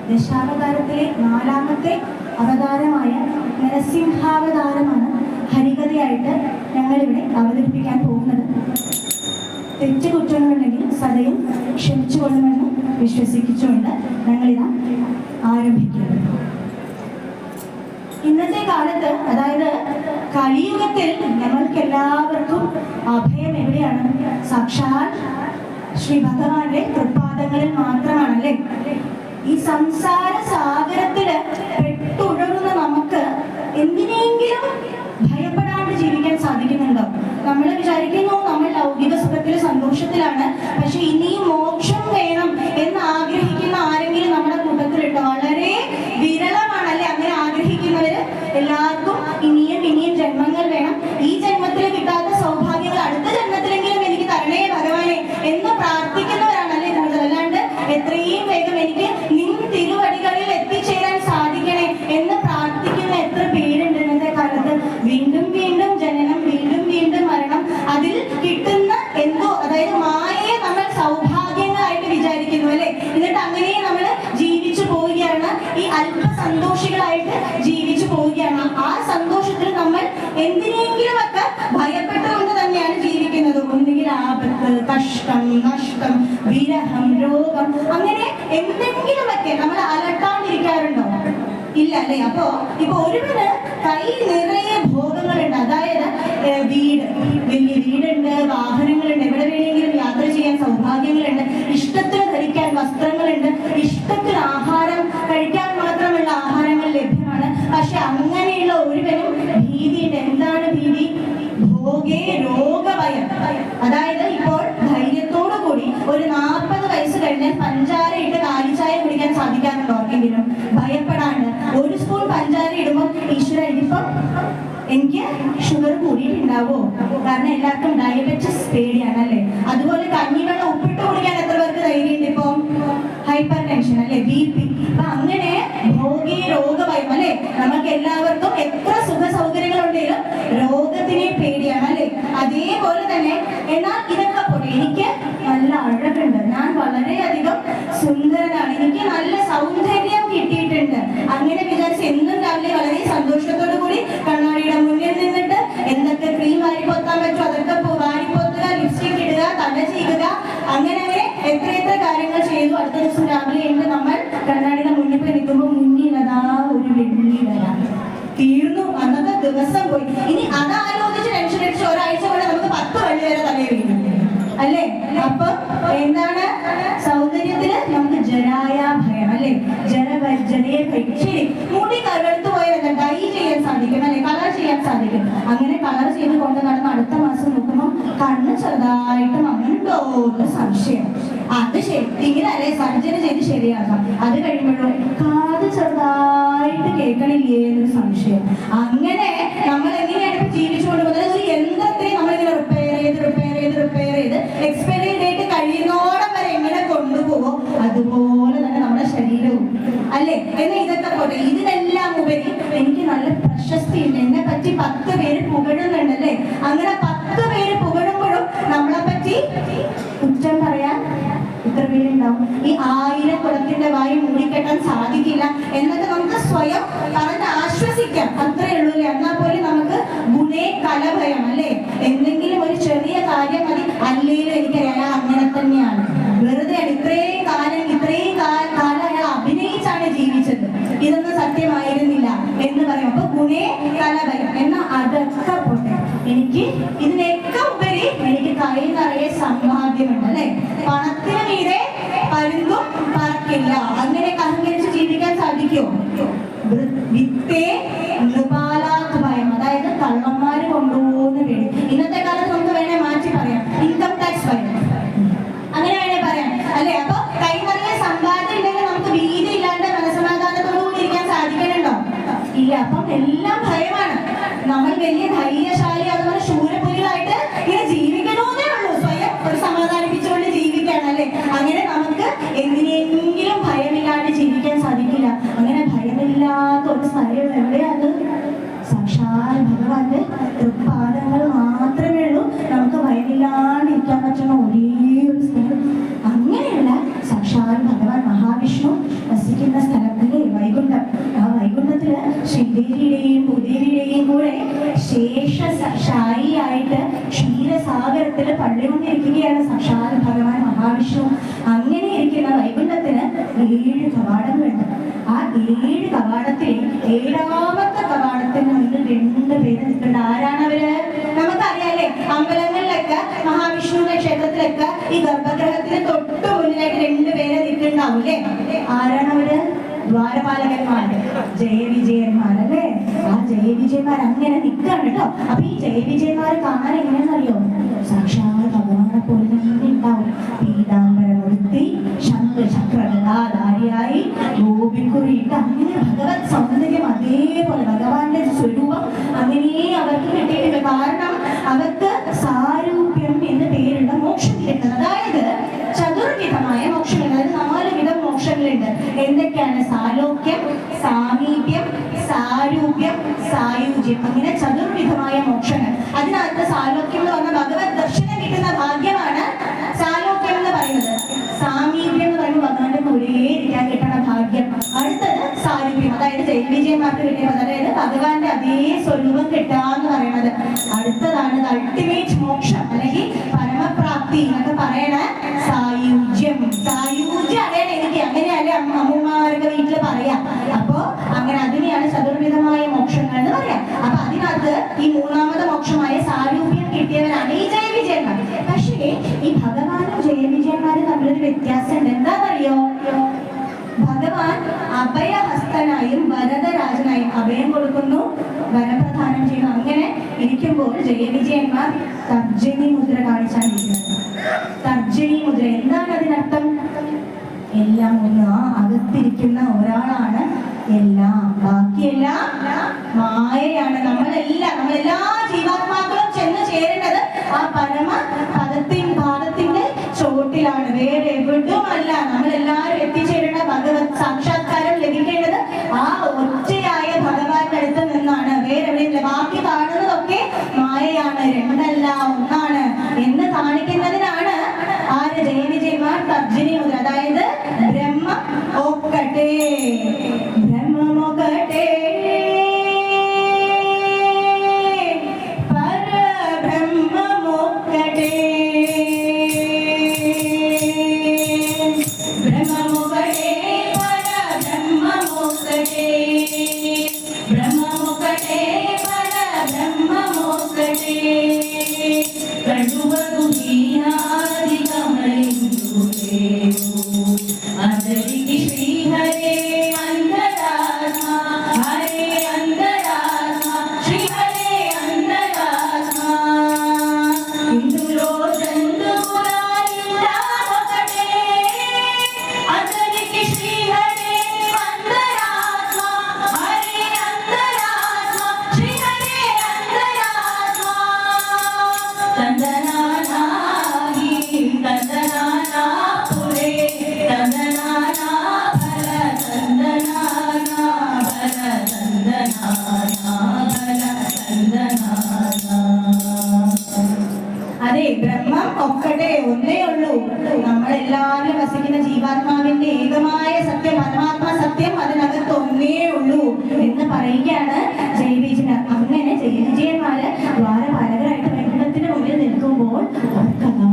ദശാവതാരത്തിലെ 4ാമത്തെ അവതാരമായ നരസിംഹാവതാരമാണ് ഹരികഥയായിട്ട് ഞങ്ങളിവിടെ അവതരിപ്പിക്കാൻ പോകുന്നത്. തെറ്റുകുറ്റങ്ങളുണ്ടെങ്കിൽ സദയം ക്ഷമിച്ചുകൊള്ളുമെന്ന് വിശ്വസിച്ചുകൊണ്ട് ഞങ്ങളിതാ ആരംഭിക്കുന്നത്. ഇന്നത്തെ കാലത്ത്, അതായത് കലിയുഗത്തിൽ, നമ്മൾക്ക് എല്ലാവർക്കും അഭയം എവിടെയാണ്? സാക്ഷാൽ ശ്രീ ഭഗവാന്റെ തൃപ്പാദങ്ങളിൽ മാത്രമാണല്ലേ. ഈ സംസാര സാഗരത്തില് പെട്ടുഴറുന്ന നമുക്ക് എന്തിനെങ്കിലും ഭയപ്പെടാണ്ട് ജീവിക്കാൻ സാധിക്കുന്നുണ്ടോ? നമ്മൾ വിചാരിക്കുന്നു നമ്മൾ ലൗകിക സുഖത്തില് സന്തോഷത്തിലാണ്, പക്ഷെ ഇനിയും മോക്ഷം വേണം എന്ന് ആഗ്രഹിക്കുന്ന ആരെങ്കിലും നമ്മുടെ കൂട്ടത്തിലുണ്ടോ? വളരെ വിരളമാണല്ലേ അങ്ങനെ ആഗ്രഹിക്കുന്നവര്. എല്ലാവർക്കും ഇനിയും ഇനിയും ജന്മങ്ങൾ വേണം, ഈ ജന്മത്തിൽ കിട്ടാത്ത സൗഭാഗ്യങ്ങൾ അടുത്ത ജന്മത്തിലെങ്കിലും എനിക്ക് തരണേ ഭഗവാനെ എന്ന് പ്രാർത്ഥിക്കുന്നവരാണല്ലേ കൂടുതൽ. അല്ലാണ്ട് എത്രയും വേഗം എനിക്ക് നിൻ തിരുവടികളിൽ എത്തിച്ചേരാൻ സാധിക്കണേ എന്ന് പ്രാർത്ഥിക്കുന്ന എത്ര പേരുണ്ട് ഇന്നത്തെ കാലത്ത്. വീണ്ടും വീണ്ടും ജനനം, വീണ്ടും വീണ്ടും മരണം, അതിൽ കിട്ടുന്ന എന്തോ, അതായത് മായയെ നമ്മൾ സൗഭാഗ്യങ്ങളായിട്ട് വിചാരിക്കുന്നു അല്ലെ. എന്നിട്ട് അങ്ങനെ നമ്മൾ ജീവിച്ചു പോവുകയാണ്, ഈ അല്പ സന്തോഷികളായിട്ട് ജീവിച്ചു പോവുകയാണ്. ആ സന്തോഷത്തിൽ നമ്മൾ എന്തിനെങ്കിലും ഒക്കെ ഭയപ്പെട്ടുകൊണ്ട് തന്നെയാണ് ജീവിക്കുന്നത്. ഒന്നുകിൽ ആപത്ത്, കഷ്ടം, നഷ്ടം, വിരഹം, രോഗം, അങ്ങനെ എന്തെങ്കിലുമൊക്കെ നമ്മൾ അലട്ടാണ്ടിരിക്കാറുണ്ടോ? ഇല്ല അല്ലേ. ഇപ്പൊ ഒരുവന് കൈ നിറയെ ഭോഗങ്ങളുണ്ട്, അതായത് വീട്, വലിയ വീടുണ്ട്, വാഹനങ്ങളുണ്ട്, എവിടെ വേണമെങ്കിലും യാത്ര ചെയ്യാൻ സൗഭാഗ്യങ്ങളുണ്ട്, ഇഷ്ടത്തിന് ധരിക്കാൻ വസ്ത്രങ്ങളുണ്ട്, ഇഷ്ടത്തിന് ആഹാരം കഴിക്കാൻ മാത്രമുള്ള ആഹാരങ്ങൾ ലഭ്യമാണ്. പക്ഷെ അങ്ങനെയുള്ള ഒരുവനും ഭീതിയുണ്ട്. എന്താണ് ഭീതി? ഭോഗേ രോഗഭയം. അതായത് ഇപ്പോൾ ധൈര്യത്തോടു കൂടി ഒരു 40 വയസ്സ് കഴിഞ്ഞാൽ പഞ്ചാര ഇട്ട് കാലിച്ചായ കുടിക്കാൻ സാധിക്കാറുണ്ടോ ആർക്കെങ്കിലും? ഭയപ്പെടാണ്ട് ഒരു സ്പൂൺ പഞ്ചാര ഇടുമ്പോൾ ഈശ്വര ഇതിപ്പം എനിക്ക് ഷുഗർ കൂടിയിട്ടുണ്ടാവോ? കാരണം എല്ലാവർക്കും ഡയബറ്റിസ് പേടിയാണല്ലേ. അതുപോലെ കഞ്ഞിവെള്ളം ഉപ്പിട്ട് കുടിക്കാൻ എത്ര പേർക്ക് ധൈര്യമുണ്ട്? ഇപ്പൊ ഹൈപ്പർ ടെൻഷൻ അല്ലെ, BP. അപ്പൊ അങ്ങനെ ഭോഗി രോഗഭയം അല്ലെ. നമുക്ക് എല്ലാവർക്കും എത്ര സുഖ സൗകര്യങ്ങളുണ്ടെങ്കിലും രോഗത്തിനെ പേടിയാണ് അല്ലെ. അതേപോലെ തന്നെ എന്നാൽ ഇതൊക്കെ പോലെ എനിക്ക് നല്ല അഴകുണ്ട്, ഞാൻ വളരെയധികം സുന്ദരനാണ്, എനിക്ക് നല്ല സൗന്ദര്യം കിട്ടിയിട്ടുണ്ട്, അങ്ങനെ വിചാരിച്ച് എന്നും രാവിലെ വളരെ സന്തോഷത്തോടു കൂടി കണ്ണാടിയുടെ മുന്നിൽ നിന്നിട്ട് എന്തൊക്കെ ക്രീം വാരിപ്പൊത്താൻ പറ്റും അതൊക്കെ വാരിപ്പൊത്തുക, ലിപ്സ്റ്റിക് ഇടുക, തല ചെയ്യുക, അങ്ങനെ അങ്ങനെ എത്ര കാര്യങ്ങൾ ചെയ്തു. അടുത്ത ദിവസം രാവിലെ എഴുതി നമ്മൾ കണ്ണാടിയുടെ മുന്നിൽ പോയി നിൽക്കുമ്പോൾ മുന്നിൽ അതാ ഒരു വെള്ളി വരാം. തീർന്നു, അന്നത്തെ ദിവസം പോയി. ഇനി അതാലോചിച്ച് ടെൻഷൻ അടിച്ച് ഒരാഴ്ച കൊണ്ട് നമുക്ക് 10 വള്ളി വരെ തലയിൽ വീഴും അല്ലേ. അപ്പൊ എന്താണ് സൗന്ദര്യത്തില് നമുക്ക് ജരായ ഭയം അല്ലെ. ജരയെ ശരി, മുടി കറുത്ത് പോയാൽ ഡൈ ചെയ്യാൻ സാധിക്കും അല്ലെ, കളർ ചെയ്യാൻ സാധിക്കും. അങ്ങനെ കളർ ചെയ്ത് കൊണ്ട് നടന്ന് അടുത്ത മാസം നോക്കുമ്പോൾ കണ്ണ് ചെറുതായിട്ട് മങ്ങുന്നുണ്ടോ എന്ന് സംശയം. അത് ഇങ്ങനല്ലേ സർജറി ചെയ്ത് ശരിയാക്കാം. അത് കഴിയുമ്പോഴും കാത് ചെറുതായിട്ട് കേൾക്കണില്ലേ എന്നൊരു സംശയം. അങ്ങനെ നമ്മൾ എങ്ങനെയാണ് ജീവിച്ചുകൊണ്ട് പോകുന്നത്? ഒരു യന്ത്രത്തെ നമ്മളിങ്ങനെ റിപ്പയർ ചെയ്ത് എക്സ്പയറി ഡേറ്റ് കഴിയുന്നോളം വരെ എങ്ങനെ കൊണ്ടുപോകുമോ അതുപോലെ തന്നെ നമ്മുടെ ശരീരവും അല്ലെ. എന്നാൽ ഇതൊക്കെ പോട്ടെ, ഇതിനെല്ലാം ഉപരി എനിക്ക് നല്ല പ്രശസ്തിയുണ്ട്, എന്നെ പറ്റി 10 പേര് പുകഴുന്നുണ്ട് അല്ലെ. അങ്ങനെ 10 പേര് പുകഴുമ്പോഴും നമ്മളെ പറ്റി കുറ്റം പറയാൻ ഇത്ര പേരുണ്ടാവും. ഈ 1000 കുളത്തിന്റെ വായി മൂടിക്കെട്ടാൻ സാധിക്കില്ല എന്നൊക്കെ നമുക്ക് സ്വയം പറഞ്ഞ് ആശ്വസിക്കാം, അത്രേ ഉള്ളൂ അല്ലേ. എന്നാൽ പോലും നമുക്ക് ഗുണേ കലഭയം അല്ലെ. എന്തെങ്കിലും ഒരു ചെറിയ കാര്യം മതി, അല്ലേലും എനിക്കറിയാം അങ്ങനെ തന്നെയാണ്, വെറുതെയാണ്, ഇത്രയും കാലം അയാൾ അഭിനയിച്ചാണ് ജീവിച്ചത്, ഇതൊന്നും സത്യമായിരുന്നില്ല എന്ന് പറയും. അപ്പൊ ഗുണേ കലഭയം. എന്നാ അതൊക്കെ പോട്ടെ, എനിക്ക് ഇതിനൊക്കെ ഉപരി എനിക്ക് കൈ നിറയെ സമ്പാദ്യമുണ്ട് അല്ലെ. പണത്തിന് മീതെ പരുന്തും പറക്കില്ല, അങ്ങനെ അഹങ്കരിച്ച് ജീവിക്കാൻ സാധിക്കുമോ? വിത്തേ നൃപാലാത്ത് ഭയം, അതായത് കള്ളന്മാര് കൊണ്ടുപോകുന്ന പേടി. ഇന്നത്തെ കാലത്ത് നമുക്ക് വേണേ മാറ്റി പറയാം, ഇൻകം ടാക്സ് ഭയം. മഹാവിഷ്ണു വസിക്കുന്ന സ്ഥലം അല്ലേ വൈകുണ്ഠം. ആ വൈകുണ്ഠത്തില് ശ്രീദേവിയുടെയും ഭൂദേവിയുടെയും കൂടെ ശേഷശായിയായിട്ട് ക്ഷീരസാഗരത്തിൽ പള്ളികൊണ്ടിരിക്കുകയാണ് സാക്ഷാൽ ഭഗവാൻ മഹാവിഷ്ണു. അങ്ങനെ ഇരിക്കുന്ന വൈകുണ്ഠത്തിന് 7 കവാടങ്ങളുണ്ട്. ആ 7 കവാടത്തിൽ 7ാമത്തെ കവാടത്തിന് മുന്നിൽ 2 പേര് നിൽക്കുന്നുണ്ട്. ആരാണവര്? നമുക്കറിയാലേ, അമ്പലങ്ങളിലൊക്കെ മഹാവിഷ്ണുവിന്റെ ക്ഷേത്രത്തിലൊക്കെ ഈ ഗർഭഗൃഹത്തിന് തൊട്ട് മുന്നിലായിട്ട് 2 പേരെ നിൽക്കുന്നുണ്ടാവൂലേ? ആരാണവര്? ദ്വാരപാലകന്മാര്, ജയവിജയന്മാരല്ലേ? ആ ജയവിജയന്മാർ അങ്ങനെ നിൽക്കാണ് കേട്ടോ. അപ്പൊ ഈ ജയവിജയന്മാരെ കാണാൻ എങ്ങനെയാണെന്നറിയോ? സാക്ഷാൽ ഭഗവാനെ പോലെ തന്നെ ഉണ്ടാവും. പീതാംബരമൂർത്തി, ശംഖചക്രഗദാധാരിയായി, ഗോപിക്കുറിയിട്ട് അങ്ങനെ ഭഗവത് സൗന്ദര്യം അതേപോലെ ഭഗവാന്റെ സ്വരൂപം അങ്ങനെ അവർക്ക് കിട്ടിയിട്ടുണ്ട്. കാരണം അവർക്ക് സാരൂപ്യം എന്ന് പേരുള്ള മോക്ഷം കിട്ടുന്നത്. അതായത് ചതുർവിധമായ മോക്ഷങ്ങൾ, അതായത് 4 വിധം മോക്ഷങ്ങളുണ്ട്. എന്തൊക്കെയാണ്? സാലോക്യം, സാമീപ്യം, സാരൂപ്യം, സായുജ്യം, അങ്ങനെ ചതുർവിധമായ മോക്ഷങ്ങൾ. അതിനകത്ത് സാലോക്യം എന്ന് പറഞ്ഞാൽ ഭഗവത് ദർശനം കിട്ടുന്ന ഭാഗ്യമാണ് സാലോക്യം എന്ന് പറയുന്നത്. സാമീപ്യം എന്ന് പറയുമ്പോൾ ഭഗവാന്റെ കൂടെ ഇരിക്കാൻ കിട്ടുന്ന ഭാഗ്യം. അടുത്തത് സാരൂപ്യം, അതായത് ജയവിജയന്മാർക്ക് കിട്ടിയത്, അതായത് ഭഗവാന്റെ അതേ സ്വരൂപം കിട്ടുക എന്ന് പറയുന്നത്. അടുത്തതാണ് അൾട്ടിമേറ്റ് മോക്ഷം അല്ലെങ്കിൽ പരമപ്രാപ്തി എന്നൊക്കെ പറയണ സായുജ്യം. സായുജ്യം അറിയാൻ എനിക്ക് അങ്ങനെയല്ലേ അമ്മമാരൊക്കെ വീട്ടില് പറയാം. അപ്പോ അങ്ങനെ അതിനെയാണ് ചതുർവിധമായ മോക്ഷങ്ങൾ എന്ന് പറയാം. അപ്പൊ അതിനകത്ത് ഈ 3ാമത് മോക്ഷമായ സാരൂപ്യം കിട്ടിയവരാണ് ഈ ജയവിജയന്മാർ. പക്ഷേ ഈ ഭഗവാനും ജയവിജയന്മാരും തമ്മിലൊരു വ്യത്യാസമുണ്ട്. എന്താണെന്നറിയോ? ഭഗവാൻ അഭയഹസ്തനായും വരദരാജനായും അഭയം കൊടുക്കുന്നു, വരപ്രദാനം ചെയ്യുന്നു. അങ്ങനെ ഇരിക്കുമ്പോൾ ജയവിജയന്മാർ തർജനി മുദ്ര കാണിച്ചാണ് ഇരിക്കുന്നത്. തർജനി മുദ്ര എന്താണ് അതിനർത്ഥം? എല്ലാം ഒന്ന്, ആ അകത്തിരിക്കുന്ന ഒരാളാണ് എല്ലാം, ബാക്കിയെല്ലാം മായയാണ്. നമ്മളെല്ലാ ജീവാത്മാക്കളും ചെന്ന് ചേരേണ്ടത് ആ പരമ പാദത്തിന്റെ ചോട്ടിലാണ്, വേറെ എവിടുമല്ല. നമ്മളെല്ലാവരും എത്തിച്ചേരേണ്ട ഭഗവത് സാക്ഷാത്കാരം ലഭിക്കേണ്ടത് ആ ഒറ്റയായ ഭഗവാന്റെ അടുത്ത് നിന്നാണ്, വേറെ എവിടെയില്ല. ബാക്കി കാണുന്നതൊക്കെ മായയാണ്, 2 അല്ല 1 ആണ് എന്ന് കാണിക്കുന്നതിനാണ് ആര്? ജയവിജയന്മാർ തർജനി മുദ്ര. അതായത് ബ്രഹ്മം ഒക്കട്ടെ, ബ്രഹ്മമൊക്കട്ടെ, പരബ്രഹ്മമൊക്കട്ടെ, ബ്രഹ്മമൊക്കട്ടെ, പരബ്രഹ്മമൊക്കട്ടെ, ബ്രഹ്മമൊക്കട്ടെ, പരബ്രഹ്മമൊക്കട്ടെ, കണ്ടുവതു അന്തരിക്ക് ശ്രീഹരേ അന്തരാത്മാ, ഹരേ അന്തരാത്മാ, ശ്രീഹരേ അന്തരാത്മാ, ഇന്ദുലോ ചന്ദ്രപുരാരിണ്ടാവകട്ടെ, അന്തരിക്ക് ശ്രീഹരേ അന്തരാത്മാ, ഹരേ അന്തരാത്മാ, ശ്രീഹരേ അന്തരാത്മാ, തന്ദനാനാഹി തന്ദനാനാ പുരേ, തന്ദനാനാ ഭല തന്ദനാനാ ഭല തന്ദനാനാ ഭല തന്ദനാനാ. അതെ, ബ്രഹ്മം ഒക്കട്ടെ, ഒന്നേ ഉള്ളൂ. നമ്മളെല്ലാവരും വസിക്കുന്ന ജീവാത്മാവിന്റെ ഏകമായ സത്യം, പരമാത്മാ സത്യം, അതിനകത്ത് ഒന്നേ ഉള്ളൂ എന്ന് പറയുകയാണ് ജയവിജയൻ. അങ്ങനെ ജയവിജയന്മാര് ദ്വാരപാലകരായിട്ട് വൈകുണ്ഠത്തിന് മുന്നിൽ നിൽക്കുമ്പോൾ അവർക്കതാ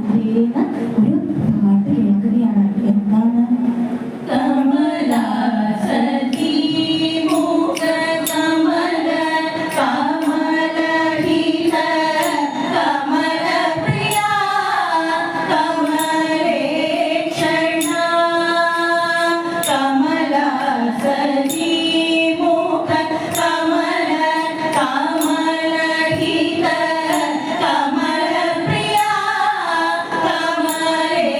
ദൂരേന്ന് ഒരു പാട്ട് കേൾക്കുകയാണ്. എന്താണ്? കമല സഖി മുഖ കമല കമല ഹിത കമല പ്രിയ കമലേക്ഷണ, കമല സഖി മുഖ കമല കമല ഹിത കമല പ്രിയ കമലേക്ഷണ,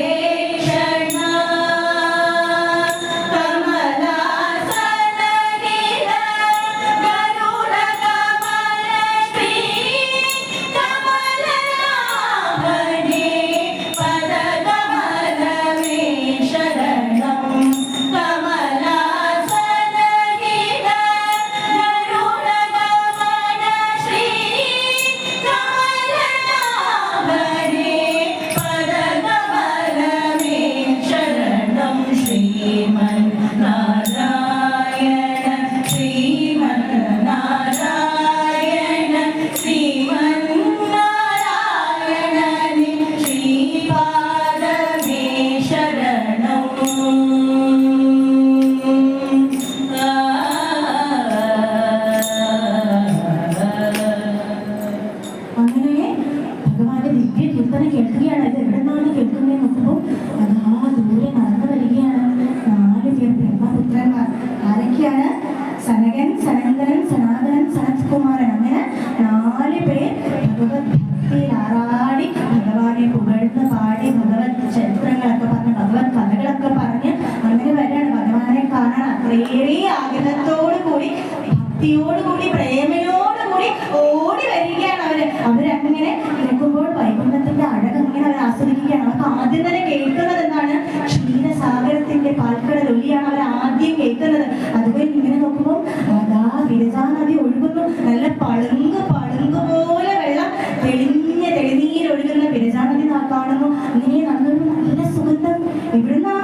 പേർ ഭഗവത് ഭക്തിയിൽ ആറാടി ഭഗവാനെ പുകഴ്ന്ന് പാടി ഭഗവത് ചരിത്രങ്ങളൊക്കെ പറഞ്ഞ് ഭഗവത് കഥകളൊക്കെ പറഞ്ഞ് അങ്ങനെ വരെയാണ് ഭഗവാനെ കാണാൻ അത്രയേറെ ആഗ്രഹത്തോടു കൂടി ഭക്തിയോടുകൂടി പ്രേമയോടുകൂടി ഓടി വരികയാണ് അവരങ്ങനെ നിൽക്കുമ്പോൾ വൈകുണ്ഠത്തിന്റെ അഴകങ്ങനെ അവർ ആസ്വദിക്കുകയാണ്. അവർക്ക് ആദ്യം തന്നെ കേൾക്കുന്നത് എന്താണ്? ക്ഷീരസാഗരത്തിന്റെ പാൽക്കടൽ ഒലിയാണ് അവർ ആദ്യം കേൾക്കുന്നത്. അതുപോലെ ഇങ്ങനെ നോക്കുമ്പോൾ അതാ വിരജാ നദി ഒഴുകുന്നു. നല്ല പളുങ്ക് പോലെ വെള്ളം തെളിനീരൊഴുകുന്ന വിരജാ നദി കാണുന്നു. അങ്ങനെ നല്ല സുഗന്ധം. ഇവിടുന്ന്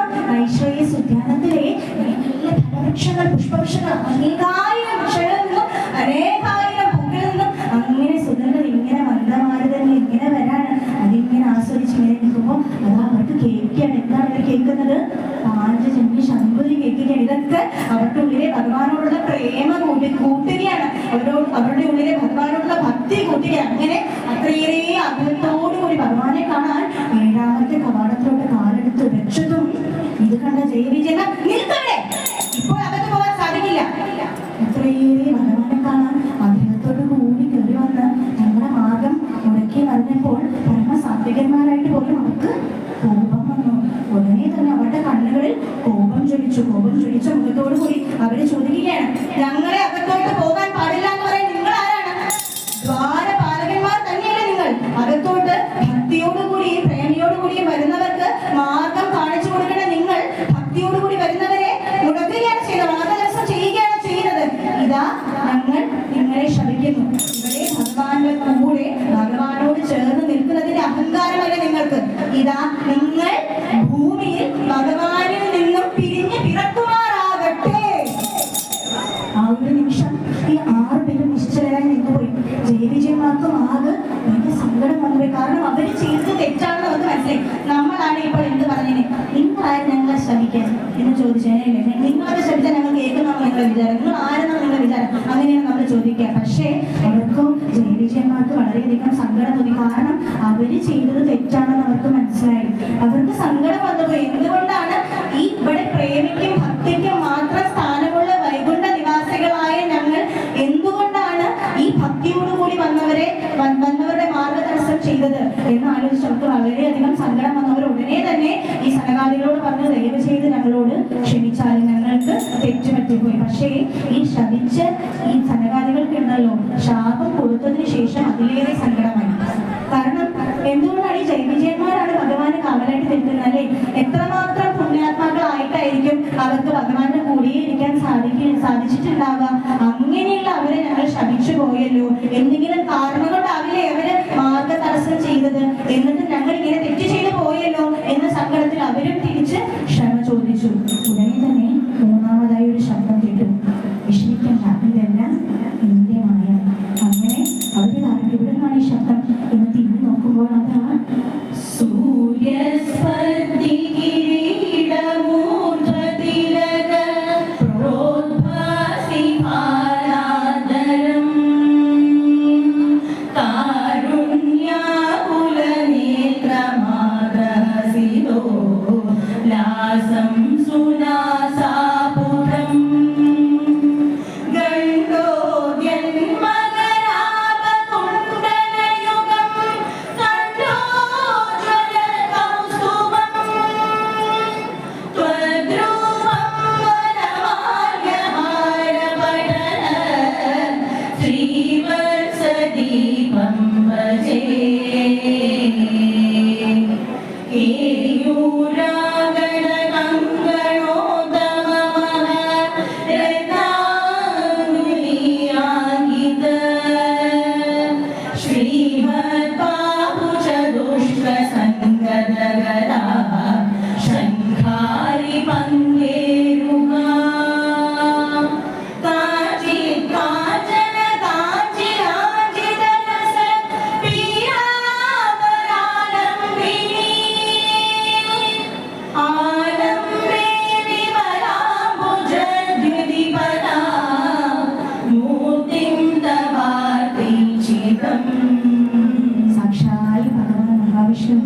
ഐശ്വര്യ ഉദ്യാനത്തിലെ നല്ല ഫലവൃക്ഷങ്ങൾ പുഷ്പവൃക്ഷങ്ങൾ അനേകായിരം വൃക്ഷങ്ങളിൽ നിന്നും അനേകായിരം പൂക്കളിൽ നിന്നും അങ്ങനെ സുഗന്ധം ഇങ്ങനെ മന്ദമാരുതന്നെ ഇങ്ങനെ വരാണ്. അതിങ്ങനെ ആസ്വദിച്ച് ഇങ്ങനെ നിൽക്കുമ്പോൾ അതാ അവർക്ക് കേൾക്കുകയാണ്. എന്താണ് അവർ കേൾക്കുന്നത്? പാഞ്ചജന്യ ശംഭുരി കേൾക്കുകയാണ്. ഇതൊക്കെ അവരുടെ ഉള്ളിലെ ഭഗവാനോടുള്ള പ്രേമ കൂട്ടുകയാണ്. അവരുടെ ഉള്ളിലെ ഭഗവാനോടുള്ള ഭക്തി കൂട്ടുകയാണ്. അങ്ങനെ അത്രയേറെ ആഗ്രഹത്തോടുകൂടി ഭഗവാനെ കാണാൻ 7ാമത്തെ കവാടത്തിലോട്ട് കാലെടുത്ത് വെച്ചതും ഇത് കണ്ട ജയവിജയൻ നിൽക്കവിടെ, ഇപ്പോൾ അകത്ത് പോകാൻ സാധിക്കില്ല. അത്രയേറെ ഭഗവാനെ കാണാൻ ആഗ്രഹത്തോട് കൂടി കയറി വന്ന് ഞങ്ങളുടെ മാർഗം മുടക്കി പറഞ്ഞപ്പോൾ പരമസാത്വികന്മാരായിട്ട് പോലും അവർക്ക് കോപം വന്നു. ഉടനെ തന്നെ അവരുടെ കണ്ണുകളിൽ കോപം ജ്വലിച്ച മുഖത്തോടു കൂടി അവര് ചോദിക്കുകയാണ്, ഞങ്ങളെ അകത്തോട്ട് പോകാൻ പാടില്ല എന്ന് പറയാൻ നിങ്ങൾ ആരാണ്? ദ്വാരപാലകന്മാർ തന്നെയല്ലേ നിങ്ങൾ? അകത്തോട്ട് ഭക്തിയോടുകൂടി പ്രേമയോടുകൂടി വരുന്നവർക്ക് മാർഗം കാണിച്ചു കൊടുക്കേണ്ട നിങ്ങൾ ഭക്തിയോടുകൂടി വരുന്നവരെ മുടക്കുകയാണ് ചെയ്യുന്നത്, മാർഗദർശനം ചെയ്യുകയാണ് ചെയ്യുന്നത്. ഇതാ ഞങ്ങൾ നിങ്ങളെ ശപിക്കുന്നു. ഇവിടെ ഭഗവാന്റെ കൂടെ ഭഗവാനോട് ചേർന്ന് നിൽക്കുന്നതിന്റെ അഹങ്കാരമല്ല നിങ്ങൾക്ക്. ഇതാ നിങ്ങൾ ഭൂമിയിൽ ഭഗവാനിൽ നിന്നും പിരിഞ്ഞ് പിറക്കുമാറാകട്ടെ. ആ ഒരു നിമിഷം ഈ 6 പേരും നിശ്ചലരായി നിന്നുപോയി. ജയവിജയന്മാർക്കും ആകെ വലിയ സങ്കടം വന്നുപോയി. കാരണം അവര് ചെയ്തത് തെറ്റാണെന്ന് അവർക്ക് മനസ്സിലായി. നമ്മളാണ് ഇപ്പോൾ എന്ത് പറഞ്ഞതിന് നിങ്ങളാരും ഞങ്ങളെ ശ്രമിക്കാൻ എന്ന് ചോദിച്ചേനെ. നിങ്ങളത് ശ്രമിച്ചാൽ ഞങ്ങൾ കേൾക്കുന്നതാണ് നിങ്ങളുടെ വിചാരം, നിങ്ങൾ ആരെന്നാണ് നിങ്ങളുടെ വിചാരം, അങ്ങനെയാണ് നമ്മൾ ചോദിക്കുക. പക്ഷേ അവർക്കും ജയവിജയന്മാർക്ക് വളരെയധികം സങ്കടം തോന്നി. കാരണം അവര് ചെയ്തത് തെറ്റാണെന്ന് അവർക്ക് മനസ്സിലായി. അവർക്ക് സങ്കടം വന്നുപോയി. എന്തുകൊണ്ടാണ് ഇവിടെ പ്രേമിക്കും ഭക്തിക്കും മാത്രം സ്ഥാനമുള്ള വൈകുണ്ഠ നിവാസികളായ ഞങ്ങൾ എന്തുകൊണ്ടാണ് ഈ ഭക്തിയോടുകൂടി വന്നവരുടെ മാർഗദർശനം ചെയ്തത് എന്ന് ആലോചിച്ച് അവർക്ക് വളരെയധികം സങ്കടം വന്നവർ ഉടനെ തന്നെ ഈ സനകാദികളോട് പറഞ്ഞു, ദയവ് ചെയ്ത് ഞങ്ങളോട് ക്ഷമിച്ചാൽ, ഞങ്ങൾക്ക് തെറ്റുപറ്റിപ്പോയി. പക്ഷേ ഈ ശപിച്ച ഈ സനകാദികൾക്ക് ഉണ്ടല്ലോ ശാപം കൊടുത്തതിന് ശേഷം അതിലേറെ സങ്കടമായി. കാരണം എന്തുകൊണ്ടാണ് ഈ ജയവിജയന്മാരാണ് ഭഗവാന് കാവലായിട്ട് നിൽക്കുന്നത് അല്ലേ? എത്രമാത്രം പുണ്യാത്മാക്കളായിട്ടായിരിക്കും അവർക്ക് ഭഗവാന്റെ കൂടെ ഇരിക്കാൻ സാധിച്ചിട്ടുണ്ടാവുക. അങ്ങനെയുള്ള അവരെ ഞങ്ങൾ ശപിച്ചു പോയല്ലോ, എന്തെങ്കിലും കാരണം കൊണ്ടാവില്ലേ അവര് മാർഗ തടസ്സം ചെയ്തത്, എന്നിട്ട് ഞങ്ങൾ ഇങ്ങനെ തെറ്റ് ചെയ്തു പോയല്ലോ എന്ന സങ്കടത്തിൽ അവരും തിരിച്ച് ക്ഷമ ചോദിച്ചു. ഉടനെ തന്നെ 3ാമതായി ഒരു ശബ്ദം കേട്ടു, വിഷമിക്കണ്ട, ഇതെല്ലാം എന്റെ മായ. അങ്ങനെ അവര് കാരണം ഇവിടെ നിന്നാണ് ഈ ശബ്ദം എന്ന് തിരിഞ്ഞു നോക്കുമ്പോൾ അതാ സൂര്യസ്പർദ്ധി കിരീടമൂർധതിലക പ്രോദ്ഭാസി പാലാദരം കാരുണ്യാകുലനേത്രമാദസിതോ ലാസം സുനാസാപുരം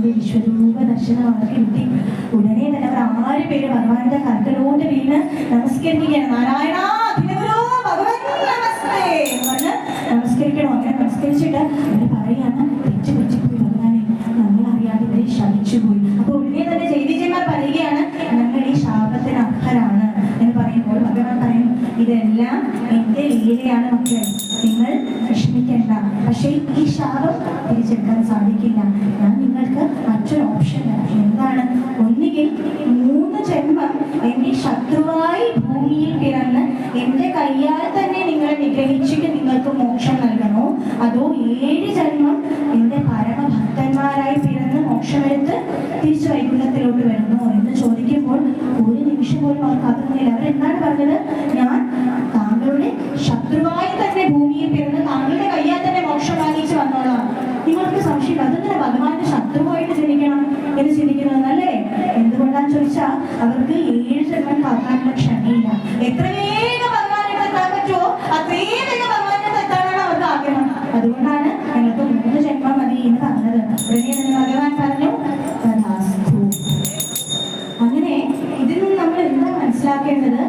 വിശ്വരൂപ ദർശനം അവർക്ക് കിട്ടി. ഉടനെ തന്നെ അവർ 6 പേര് ഭഗവാന്റെ കർക്കലോട്ട് വീണ് നമസ്കരിക്കുകയാണ്. നാരായണ നമസ്കരിക്കണം. അങ്ങനെ നമസ്കരിച്ചു. നമസ്കരിച്ചിട്ട് അവർ പറയാണ്, തെറ്റ് പറ്റിപ്പോയി ഭഗവാനെ, നമ്മൾ അറിയാതെ ഇവരെ ശപിച്ചുപോയി. അപ്പൊ ഉടനെ തന്നെ ജയവിജയന്മാർ പറയുകയാണ്, ഞങ്ങൾ ഈ ശാപത്തിന് അർഹരാണ് എന്ന് പറയുമ്പോൾ ഭഗവാൻ പറയുന്നു, ഇതെല്ലാം എന്റെ ലീലയാണ് മക്കളെ, നിങ്ങൾ വിഷമിക്കേണ്ട. പക്ഷേ ഈ ശാപം തിരിച്ചെടുക്കാൻ സാധിക്കില്ല. ഞാൻ നിങ്ങൾക്ക് മറ്റൊരു ഓപ്ഷൻ തരാം. എന്താണ്? ഒന്നുകിൽ 3 ജന്മം എന്റെ ശത്രുവായി ഭൂമിയിൽ പിറന്ന് എന്റെ കയ്യാൽ തന്നെ നിങ്ങളെ നിഗ്രഹിച്ചിട്ട് നിങ്ങൾക്ക് മോക്ഷം നൽകണോ, അതോ 7 ജന്മം എന്റെ പരമഭക്തന്മാരായി പിറന്ന് മോക്ഷമെടുത്ത് തിരിച്ചു വൈകുണ്ഠത്തിലോട്ട് വരുന്നു എന്ന് ചോദിക്കുമ്പോൾ ഒരു നിമിഷം പോലും അവർക്ക് അതൊന്നുമില്ല. അവരെന്താണ് പറഞ്ഞത്? ഞാൻ താങ്കളുടെ ശത്രുവായി തന്നെ ഭൂമിയിൽ പിറന്ന് താങ്കളുടെ കയ്യാൽ തന്നെ മോക്ഷം വാങ്ങിച്ച് വന്നോളാം. നിങ്ങൾക്ക് സംശയം, അതെങ്ങനെ ഭഗവാന്റെ ശത്രുവായിട്ട് ജനിക്കണം എന്ന് ചിന്തിക്കുന്നതല്ലേ? എന്തുകൊണ്ടാന്ന് ചോദിച്ചാൽ അവർക്ക് 7 ജന്മം കാക്കാനുള്ള ക്ഷമയില്ല. എത്ര വേഗം ഭഗവാനെ എത്താൻ പറ്റുമോ അത്രയും വേഗം ഭഗവാനെ എത്താനാണ് അവർക്ക് ആഗ്രഹം. അതുകൊണ്ടാണ് ഞങ്ങൾക്ക് 3 ജന്മം മതി എന്ന് പറഞ്ഞത്. ഉടനെ തന്നെ ഭഗവാൻ പറഞ്ഞു, തഥാസ്തു. അങ്ങനെ ഇതിൽ നിന്ന് നമ്മൾ എന്താ മനസ്സിലാക്കേണ്ടത്?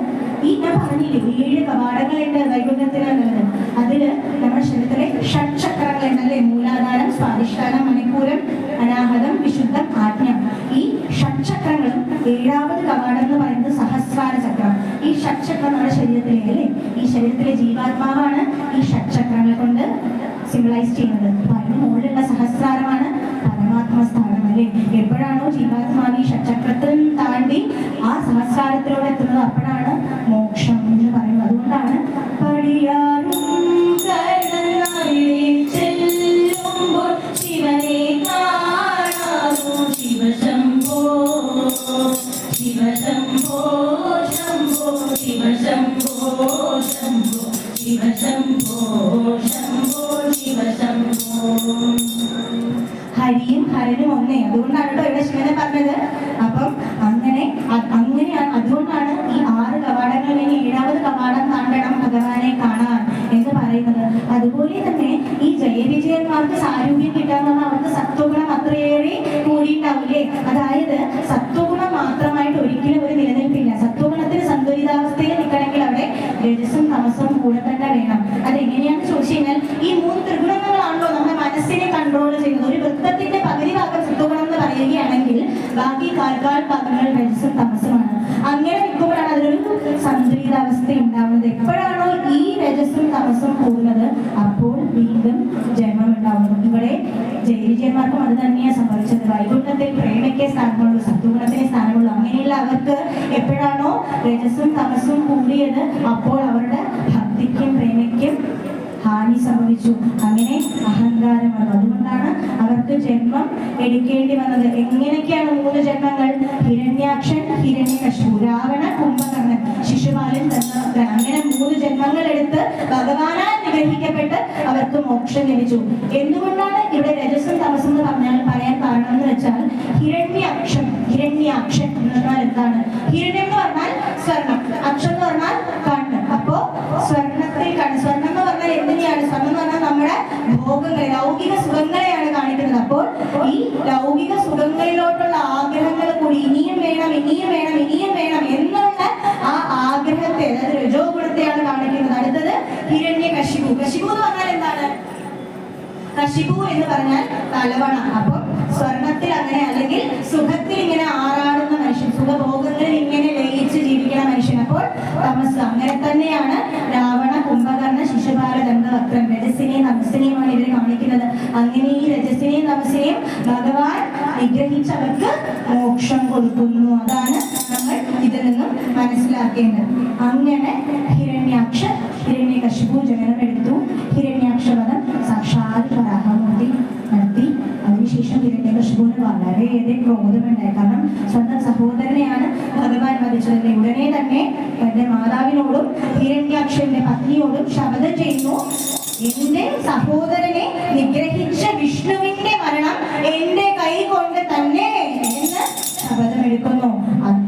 ഈ ഞാൻ പറഞ്ഞില്ലേ 7 കവാടങ്ങളുണ്ട് വൈകുണ്ഠത്തിന് എന്നുള്ളത്. അതില് നമ്മുടെ ശരീരത്തിലെ ഷഡ്ചക്രങ്ങളുണ്ടല്ലേ? മൂലാധാരം, സ്വാധിഷ്ഠാനം, മണിപ്പൂരം, അനാഹതം, വിശുദ്ധം, ആജ്ഞം. ഈ ഷഡ്ചക്രങ്ങളും 7ാമത് കവാടം എന്ന് പറയുന്നത് സഹസ്രാര ചക്രം. ഈ ഷഡ്ചക്രം നമ്മുടെ ശരീരത്തിലെ അല്ലേ, ഈ ശരീരത്തിലെ ജീവാത്മാവാണ് ഈ ഷഡ്ചക്രങ്ങളെ കൊണ്ട് സിംബലൈസ് ചെയ്യുന്നത്. അപ്പൊ അതിന് മുകളിലുള്ള സഹസ്രാരമാണ് പരമാത്മസ്ഥാനം അല്ലേ? എപ്പോഴാണോ ജീവാത്മാവ് ഈ ഷഡ്ചക്രത്തിൽ താണ്ടി ആ സഹസ്രാരത്തിലൂടെ എത്തുന്നത് അപ്പോഴാണ് മോക്ഷം എന്ന് പറയുന്നത്. അതുകൊണ്ടാണ് പടിയാറും ശിവനെ കാണാമോ ശിവശംഭോ ശിവശംഭോ ശംഭോ ശിവശംഭോ ശംഭോ ശിവശംഭോ ശംഭോ ശിവശംഭോ. ഹരിയും ഹരനും ഒന്നേ. അതുകൊണ്ടാണ് കേട്ടോ ഇവിടെ ശിവനെ പറഞ്ഞത്. അപ്പം അങ്ങനെയാണ്. അതുകൊണ്ടാണ് ഈ 6 കവാടങ്ങൾ കഴിഞ്ഞ് 7ാമത് കവാടം താണ്ടണം ഭഗവാനെ കാണാൻ എന്ന് പറയുന്നത്. അതുപോലെ തന്നെ ഈ ജയവിജയന്മാർക്ക് സാരൂപ്യം കിട്ടാന്ന് പറഞ്ഞാൽ അവർക്ക് സത്വഗുണം അത്രയേറെ കൂടിയിട്ടുണ്ടാവില്ലേ? അതായത് സത്വഗുണം മാത്രമായിട്ട് ഒരിക്കലും ഒരു നിലനിൽപ്പില്ല. സത്വഗുണത്തിന് സന്തുലിതാവസ്ഥയിൽ നിൽക്കണമെങ്കിൽ അവിടെ രജസും തമസും കൂടെ തന്നെ വേണം. അതെങ്ങനെയാണെന്ന് ചോദിച്ചു കഴിഞ്ഞാൽ ഈ 3 ത്രിഗുണങ്ങളാണല്ലോ നമ്മുടെ മനസ്സിനെ കൺട്രോൾ ചെയ്യുന്നത്. ഒരു വൃത്തത്തിന്റെ പകുതി ഭാഗം സത്വഗുണം എന്ന് പറയുകയാണെങ്കിൽ ബാക്കി 4 ഭാഗങ്ങൾ രജസും തമസുമാണ്. അങ്ങനെ നിൽക്കുമ്പോഴാണ് അതിലൊരു സന്തുലിതാവസ്ഥ ഉണ്ടാവുന്നത്. എപ്പോഴാണോ ഈ രജസും തമസും പോകുന്നത് അപ്പോൾ വീണ്ടും ജന്മം ഉണ്ടാവുന്നു. ഇവിടെ ജയവിജയന്മാർക്കും അത് തന്നെയാണ് സംഭവിച്ചത്. വൈകുണ്ഠത്തിൽ പ്രേമയ്ക്കേ സ്ഥാനമുള്ളൂ, സത്വഗുണത്തിനെ സ്ഥാനമുള്ളൂ. അങ്ങനെയുള്ള അവർക്ക് എപ്പോഴാണോ രജസും തമസും കൂടിയത് അപ്പോൾ അവരുടെ ഭക്തിക്കും പ്രേമയ്ക്കും ഹാനി സംഭവിച്ചു. അങ്ങനെ അഹങ്കാരം വന്നു. അതുകൊണ്ടാണ് അവർക്ക് ജന്മം എടുക്കേണ്ടി വന്നത്. എങ്ങനെയൊക്കെയാണ് 3 ജന്മങ്ങൾ? ഹിരണ്യാക്ഷൻ, ഹിരണ്യകശിപു, രാവണ, കുംഭകർണൻ, ശിശുപാലൻ, ദന്തവക്രൻ. അങ്ങനെ 3 ജന്മങ്ങൾ എടുത്ത് ഭഗവാനാൽ നിഗ്രഹിക്കപ്പെട്ട് അവർക്ക് മോക്ഷം ലഭിച്ചു. എന്തുകൊണ്ടാണ് ഇവിടെ രജസും തമസും എന്ന് പറയാൻ കാരണം എന്ന് വെച്ചാൽ ഹിരണ്യാക്ഷൻ എന്ന് പറഞ്ഞാൽ എന്താണ്? ഹിരണ്യം എന്ന് പറഞ്ഞാൽ സ്വർണം, അക്ഷം എന്ന് പറഞ്ഞാൽ കണ്ണ്. അപ്പോ സ്വർണത്തിൽ കണ്ണ്. സ്വർണം എന്ന് പറഞ്ഞാൽ എന്തിനെയാണ്? സ്വർണം എന്ന് പറഞ്ഞാൽ നമ്മുടെ ഭോഗങ്ങളെ, ലൗകിക സുഖങ്ങളെയാണ് കാണിക്കുന്നത്. അപ്പോൾ ഈ ലൗകിക സുഖങ്ങളിലോട്ടുള്ള ആഗ്രഹങ്ങൾ കൂടി ഇനിയും വേണം എന്നുള്ള ആ ആഗ്രഹത്തെ, അതായത് രജോ ഗുണത്തെയാണ് കാണിക്കുന്നത്. അടുത്തത് ഹിരണ്യകശിപു. കശിപു എന്ന് പറഞ്ഞാൽ എന്താണ്? കശിപു എന്ന് പറഞ്ഞാൽ തലവണ. അപ്പം സ്വർണത്തിൽ അങ്ങനെ, അല്ലെങ്കിൽ സുഖത്തിൽ ഇങ്ങനെ ആറാടുന്ന മനുഷ്യൻ, സുഖഭോഗങ്ങളിൽ ഇങ്ങനെ ലയിച്ച് ജീവിക്കുന്ന മനുഷ്യൻ. അപ്പോൾ തമസ്. അങ്ങനെ തന്നെയാണ് രാവണ, കുംഭകർണ, ശിശുപാല, ദന്തവക്രൻ. രജസിനെയും തമസിനെയുമാണ് ഇവർ കാണിക്കുന്നത്. അങ്ങനെ ഈ രജസിനെയും തമസിനെയും ഭഗവാൻ നിഗ്രഹിച്ചവർക്ക് മോക്ഷം കൊടുക്കുന്നു. അതാണ് നമ്മൾ ഇതിൽ നിന്നും മനസ്സിലാക്കേണ്ടത്. അങ്ങനെ ഹിരണ്യകശിപു ജനനമെടുത്തു. ഹിരണ്യാക്ഷവധം സാക്ഷാൽ വരാഹമൂർത്തി നടത്തി. അതിനുശേഷം ഹിരണ്യകശിപുവിന് വളരെയേറെ ക്രോധമുണ്ടായി. കാരണം സ്വന്തം സഹോദരനെയാണ് ഭഗവാൻ വധിച്ചത്. ഉടനെ തന്നെ തന്റെ മാതാവിനോടും ഹിരണ്യാക്ഷന്റെ പത്നിയോടും ശപഥം ചെയ്യുന്നു, എന്റെ സഹോദരനെ നിഗ്രഹിച്ച വിഷ്ണുവിന്റെ മരണം എന്റെ കൈ കൊണ്ട് തന്നെ എന്ന് ശപഥമെടുക്കുന്നു.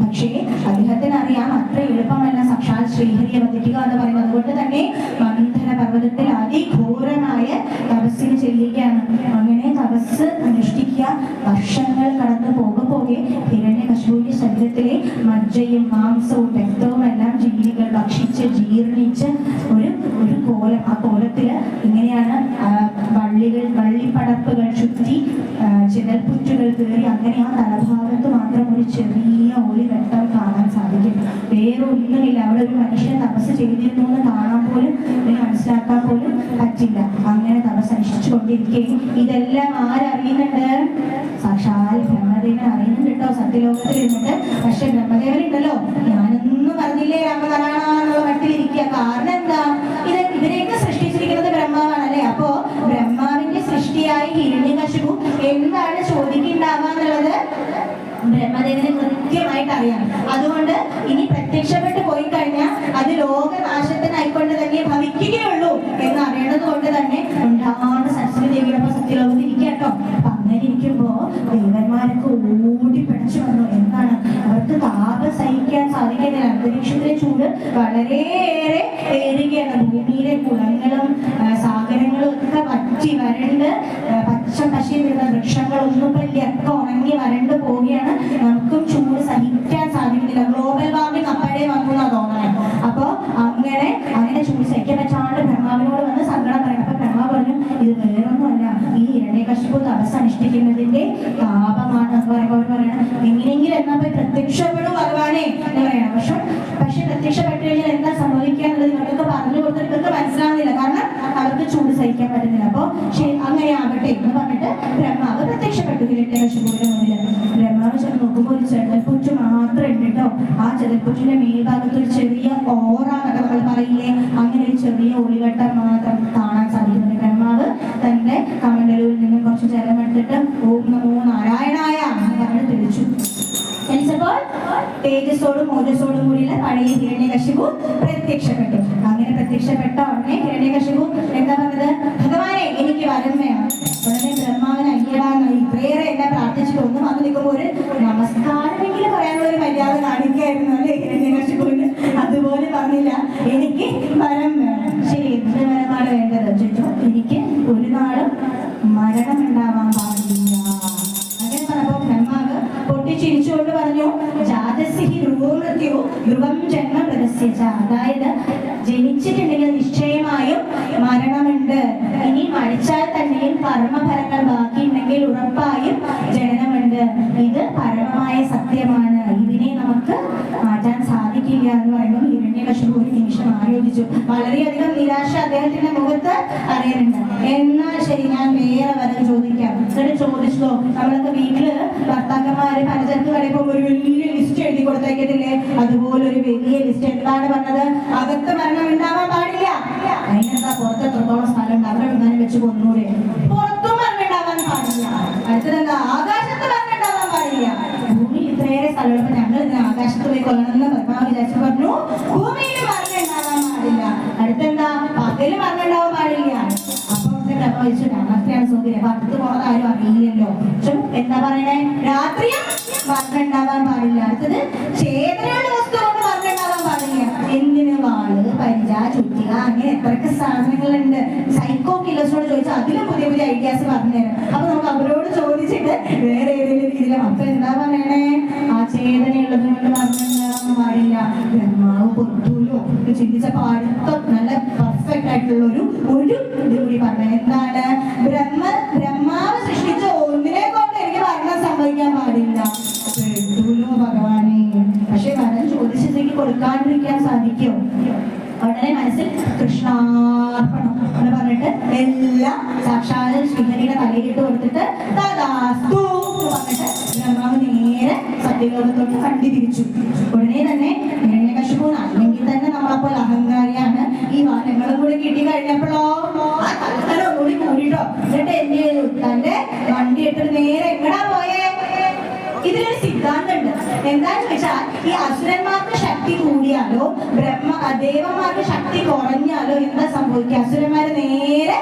പക്ഷേ അദ്ദേഹത്തിന് അറിയാം അത്ര എളുപ്പമല്ല സാക്ഷാൽ ശ്രീഹരിയെ വധിക്കുക എന്ന് പറയുന്നത്. അതുകൊണ്ട് തന്നെ മന്ദര പർവ്വതത്തിൽ അതിഘോരമായ തപസ്സിന് ചെല്ലുകയാണ്. അങ്ങനെ തപസ് അനുഷ്ഠിക്കുക. വർഷങ്ങൾ കടന്നു പോകെ ഹിരണ്യകശിപുവിന്റെ ശരീരത്തിലെ മജ്ജയും മാംസവും രക്തവും എല്ലാം ജീവികൾ ഭക്ഷിച്ച് ജീർണിച്ച് ഒരു കോലം. ആ കോലത്തില് ഇങ്ങനെയാണ് പറ്റി ചിതൽപുറ്റുകൾ കയറി അങ്ങനെ ആ തലഭാഗത്ത് മാത്രം ഒരു ചെറിയ ഒളിവെട്ടം കാണാൻ സാധിക്കും. വേറെ ഒന്നുമില്ല. അവിടെ ഒരു മനുഷ്യൻ തപസ് ചെയ്തിരുന്നു എന്ന് കാണാൻ പോലും മനസ്സിലാക്കാൻ പോലും പറ്റില്ല. അങ്ങനെ തപസ് അനുഷ്ഠിച്ചുകൊണ്ടിരിക്കുകയും ഇതെല്ലാം ആരറിയുന്നുണ്ട്? സാക്ഷാൽ ബ്രഹ്മദേവൻ അറിയുന്നുണ്ട് കേട്ടോ, സത്യലോകത്തിൽ ഇരുന്നിട്ട്. പക്ഷെ ബ്രഹ്മദേവൻ ഉണ്ടല്ലോ, ഞാനൊന്നും പറഞ്ഞില്ലേ രാമനാരായണ മട്ടിലിരിക്കുക. കാരണം എന്താ? ഇവരെയൊക്കെ സൃഷ്ടിച്ചിരിക്കുന്നത് ബ്രഹ്മാവാണല്ലേ. അപ്പോ ബ്രഹ്മാവിന്റെ സൃഷ്ടിയായി ഹിരണ്യകശിപു എന്താണ് ചോദിക്കുന്നുണ്ടാവുക എന്നുള്ളത് ബ്രഹ്മദേവന് കൃത്യമായിട്ട് അറിയാം. അതുകൊണ്ട് ഇനി പ്രത്യക്ഷപ്പെട്ടു പോയി കഴിഞ്ഞാൽ അത് ലോകനാശത്തിനായിക്കൊണ്ട് തന്നെ ഭവിക്കുകയുള്ളൂ എന്ന് അറിയണത് കൊണ്ട് തന്നെ ഉണ്ടാവാണ്ട് സരസ്വതി ദേവിയോടൊപ്പം സത്യലോകത്ത് ഇരിക്കുക കേട്ടോ. അപ്പൊ അങ്ങനെ ഇരിക്കുമ്പോ ദേവന്മാരൊക്കെ ഓടിപ്പിടിച്ചു വന്നു. എന്താണ്? അവർക്ക് താപം സഹിക്കാൻ സാധിക്കുന്നില്ല. അന്തരീക്ഷത്തിലെ ചൂട് വളരെയേറെ ഏറുകയാണ്. ഭൂമിയിലെ കുളങ്ങളും സാഗരങ്ങളും ഒക്കെ വറ്റി വരണ്ട് പച്ച പശി വരുന്ന വൃക്ഷങ്ങളൊന്നും ഒക്കെ ഉണങ്ങി വരണ്ട് പോവുകയാണ്. നമുക്കും ചൂട് സഹിക്കാൻ സാധിക്കുന്നില്ല. ഗ്ലോബൽ വാർമിംഗ് അപ്പോഴേ വന്നു എന്നാ തോന്നണേ. അപ്പൊ അങ്ങനെ ചൂട് സഹിക്കാൻ പറ്റാണ്ട് ബ്രഹ്മാവിനോട് വന്ന് സങ്കടം പറയണം. അപ്പൊ ബ്രഹ്മ പറഞ്ഞു, ഇത് വേറൊന്നുമല്ല, ഈ ഹിരണ്യകശിപു തപസ് അനുഷ്ഠിക്കുന്നതിന്റെ താപമാണ് എന്ന് പറയുമ്പോൾ അവർ പറയണം, എങ്ങനെയെങ്കിലും എന്നാ പോയി പ്രത്യക്ഷപ്പെടും ഭഗവാനെ എന്ന് പറയണം. പക്ഷെ പ്രത്യക്ഷപ്പെട്ടു കഴിഞ്ഞാൽ എന്താ സംഭവിക്കുക എന്നുള്ളത് ഇവർക്കൊക്കെ പറഞ്ഞു കൊടുത്തിട്ട് ഇവർക്ക് മനസ്സിലാവുന്നില്ല. കാരണം അവർക്ക് ചൂട് സഹിക്കാൻ പറ്റുന്നില്ല. അപ്പൊ അങ്ങനെ ആവട്ടെ എന്ന് പറഞ്ഞിട്ട് ബ്രഹ്മാവ് പ്രത്യക്ഷപ്പെട്ടു ഹിരണ്യകശിപുവിന്റെ മുന്നിൽ. ബ്രഹ്മാവ് ചെന്ന് നോക്കുമ്പോൾ ഒരു ചെതൽപുറ്റ് മാത്രം ഉണ്ട് കേട്ടോ. ആ ചെതൽപുറ്റിന്റെ മേൽഭാഗത്ത് ഒരു ചെറിയ ഓറ എന്നൊക്കെ നമ്മൾ പറയില്ലേ, അങ്ങനെ ഒരു ചെറിയ ഒളിവട്ടം മാത്രം കാണാൻ സാധിക്കുന്നുണ്ട്. ബ്രഹ്മാവ് തന്റെ കമണ്ഡലൂരിൽ നിന്നും കുറച്ച് ജലം എടുത്തിട്ട് ഓം നമോ നാരായണായ എന്ന് പറഞ്ഞ് തെളിച്ചു. തെളിച്ചപ്പോൾ തേജസ്സോടും ഓജസ്സോടും കൂടിയുള്ള പഴയ ഹിരണ്യകശിപു പ്രത്യക്ഷപ്പെട്ടു. അങ്ങനെ പ്രത്യക്ഷപ്പെട്ട ഉടനെ ഹിരണ്യകശിപു എന്താ പറഞ്ഞത്? ഭഗവാനെ, എനിക്ക് വരം വേണം. ഉടനെ ബ്രഹ്മാവിന് അയ്യടാന്ന് ഇത്രയേറെ എന്നെ പ്രാർത്ഥിച്ചിട്ട് ഒന്നും വന്ന് നിൽക്കുമ്പോൾ ഒരു നമസ്കാരമെങ്കിലും പറയാനുള്ള ഒരു മര്യാദ കാണിക്കായിരുന്നു അല്ലേ ഹിരണ്യകശിപുവിന്. അതുപോലെ പറഞ്ഞില്ല, എനിക്ക് വരം വേണം. ശരി, എന്ത് വരമാണ് വേണ്ടത് ചോദിച്ചു. എനിക്ക് ഒരു നാളും മരണം ഉണ്ടാവാൻ പാടില്ല. അങ്ങനെ പറഞ്ഞപ്പോ ബ്രഹ്മാവ് പൊട്ടിച്ചിരിച്ചുകൊണ്ട് പറഞ്ഞു, ജാതസിഹി ധ്രുവമൃത്യു ധ്രുവം ജന്മ പ്രദസ്യജ. അതായത് ജനിച്ചിട്ടുണ്ടെങ്കിൽ നിശ്ചയമായും മരണമുണ്ട്. ഇനി മരിച്ചാൽ തന്നെയും കർമ്മഫലങ്ങൾ ബാക്കിയുണ്ടെങ്കിൽ ഉറപ്പായും ജനനമുണ്ട്. ഇത് പരമമായ സത്യമാണ്. ഇതിനെ നമുക്ക് മാറ്റാൻ സാധിക്കില്ല എന്ന് പറയുമ്പോൾ ഹിരണ്യകശിപു ഒരു നിമിഷം ആലോചിച്ചു. വളരെയധികം നിരാശ അദ്ദേഹത്തിന്റെ മുഖത്ത് അറിയുന്നുണ്ട്. എന്നാൽ ശരി, ഞാൻ വേറെ വരം ചോദിക്കാം. എന്നിട്ട് ചോദിച്ചോ, നമ്മളൊക്കെ വീട്ടില് ഭർത്താക്കന്മാര് പലചരക്ക് കടയിൽ ഒരു വലിയ ലിസ്റ്റ് എഴുതി കൊടുത്തേക്കത്തില്ലേ, അതുപോലെ ഒരു വലിയ ലിസ്റ്റ്. എന്താണ് പറഞ്ഞത്? അകത്ത് മരണം ഉണ്ടാവാൻ പാടില്ല. അതിനെന്താ പുറത്ത് എത്രത്തോളം സ്ഥലം ഉണ്ട്, അവിടെ എങ്ങാനും വെച്ച് കൊന്നൂടെ? പുറത്തും മരണം ഉണ്ടാവാൻ പാടില്ല. അടുത്തതെന്താ? ആകാശത്ത് മരണം ഉണ്ടാവാൻ പാടില്ല. ഭൂമിയിൽ ഇത്രയേറെ സ്ഥലമുള്ളപ്പോ ഞങ്ങൾ ഇതിന് ആകാശത്ത് പോയി കൊല്ലണമെന്ന് ബ്രഹ്മാവ് വിചാരിച്ചു പറഞ്ഞു, ഭൂമിയിൽ മരണം ഉണ്ടാവാൻ പാടില്ല. അടുത്തെന്താ? പകല് മരണം ഉണ്ടാവാൻ പാടില്ല. അപ്പൊ വെച്ചു രാത്രിയാണ് സൗകര്യം. അപ്പൊ അടുത്ത് പോണത് ആരും അറിയില്ലല്ലോ. എന്താ പറയണേ? രാത്രിയും മരണം ഉണ്ടാവാൻ പാടില്ല. അടുത്തത് ചേതനയുള്ള വസ്തു കൊണ്ട് മരണം ഉണ്ടാവാൻ പാടില്ല. എന്തിന്? വാള്, പരിച, ചുറ്റിക, അങ്ങനെ എത്രയൊക്കെ സാധനങ്ങളുണ്ട്. സൈക്കോ കില്ലേഴ്സിനോട് ചോദിച്ചാൽ അതിലും പുതിയ പുതിയ ഐഡിയാസ് പറഞ്ഞുതരാം. അപ്പൊ നമുക്ക് അവരോട് ചോദിച്ചിട്ട് വേറെ ഏതെങ്കിലും രീതിയിലും. അപ്പൊ എന്താ പറയണേ? ആ ചേതനയുള്ളത് കൊണ്ട് മരണം ഉണ്ടാവാൻ പാടില്ല. ബ്രഹ്മാവ് പൊറുത്തൂലോ ചിന്തിച്ചപ്പോ അടുത്ത നല്ല പെർഫെക്റ്റ് ആയിട്ടുള്ള ഒരു ഇത് കൂടി പറഞ്ഞത്. എന്താണ്? ബ്രഹ്മാവ് സൃഷ്ടിച്ച ഒന്നിനെ കൊണ്ട് എനിക്ക് മരണം സംഭവിക്കാൻ പാടില്ല. ഭഗവാനെ, പക്ഷെ വരം ചോദിച്ചതേക്ക് കൊടുക്കാണ്ടിരിക്കാൻ സാധിക്കുമോ? ഉടനെ മനസ്സിൽ കൃഷ്ണാർപ്പണം എന്ന് പറഞ്ഞിട്ട് എല്ലാം സാക്ഷാൽ ശ്രീഹരിയുടെ തലയിലിട്ട് കൊടുത്തിട്ട് തഥാസ്തു എന്ന് പറഞ്ഞിട്ട് ബ്രഹ്മാവ് നേരെ സത്യലോകത്തോട്ട് കണ്ടി തിരിച്ചു. ഉടനെ തന്നെ ഹിരണ്യകശിപു അല്ലെങ്കിൽ തന്നെ നമ്മളപ്പോൾ അഹങ്കാരിയാണ്. ഈ വാരങ്ങളും കൂടി കിട്ടി കഴിഞ്ഞപ്പോഴോ ഒന്നുകൂടി കൂടിട്ടോ. എന്നിട്ട് എന്ത് ചെയ്തു? തന്റെ വണ്ടി എടുത്തിട്ട് നേരെ എങ്ങടാ പോയേ? ഇതിലൊരു സിദ്ധാന്തമുണ്ട്. എന്താന്ന് വെച്ചാൽ ഈ അസുരന്മാർക്ക് ശക്തി കൂടിയാലോ ദേവന്മാർക്ക് ശക്തി കുറഞ്ഞാലോ എന്താ സംഭവിക്കുക? അസുരന്മാര് നേരെ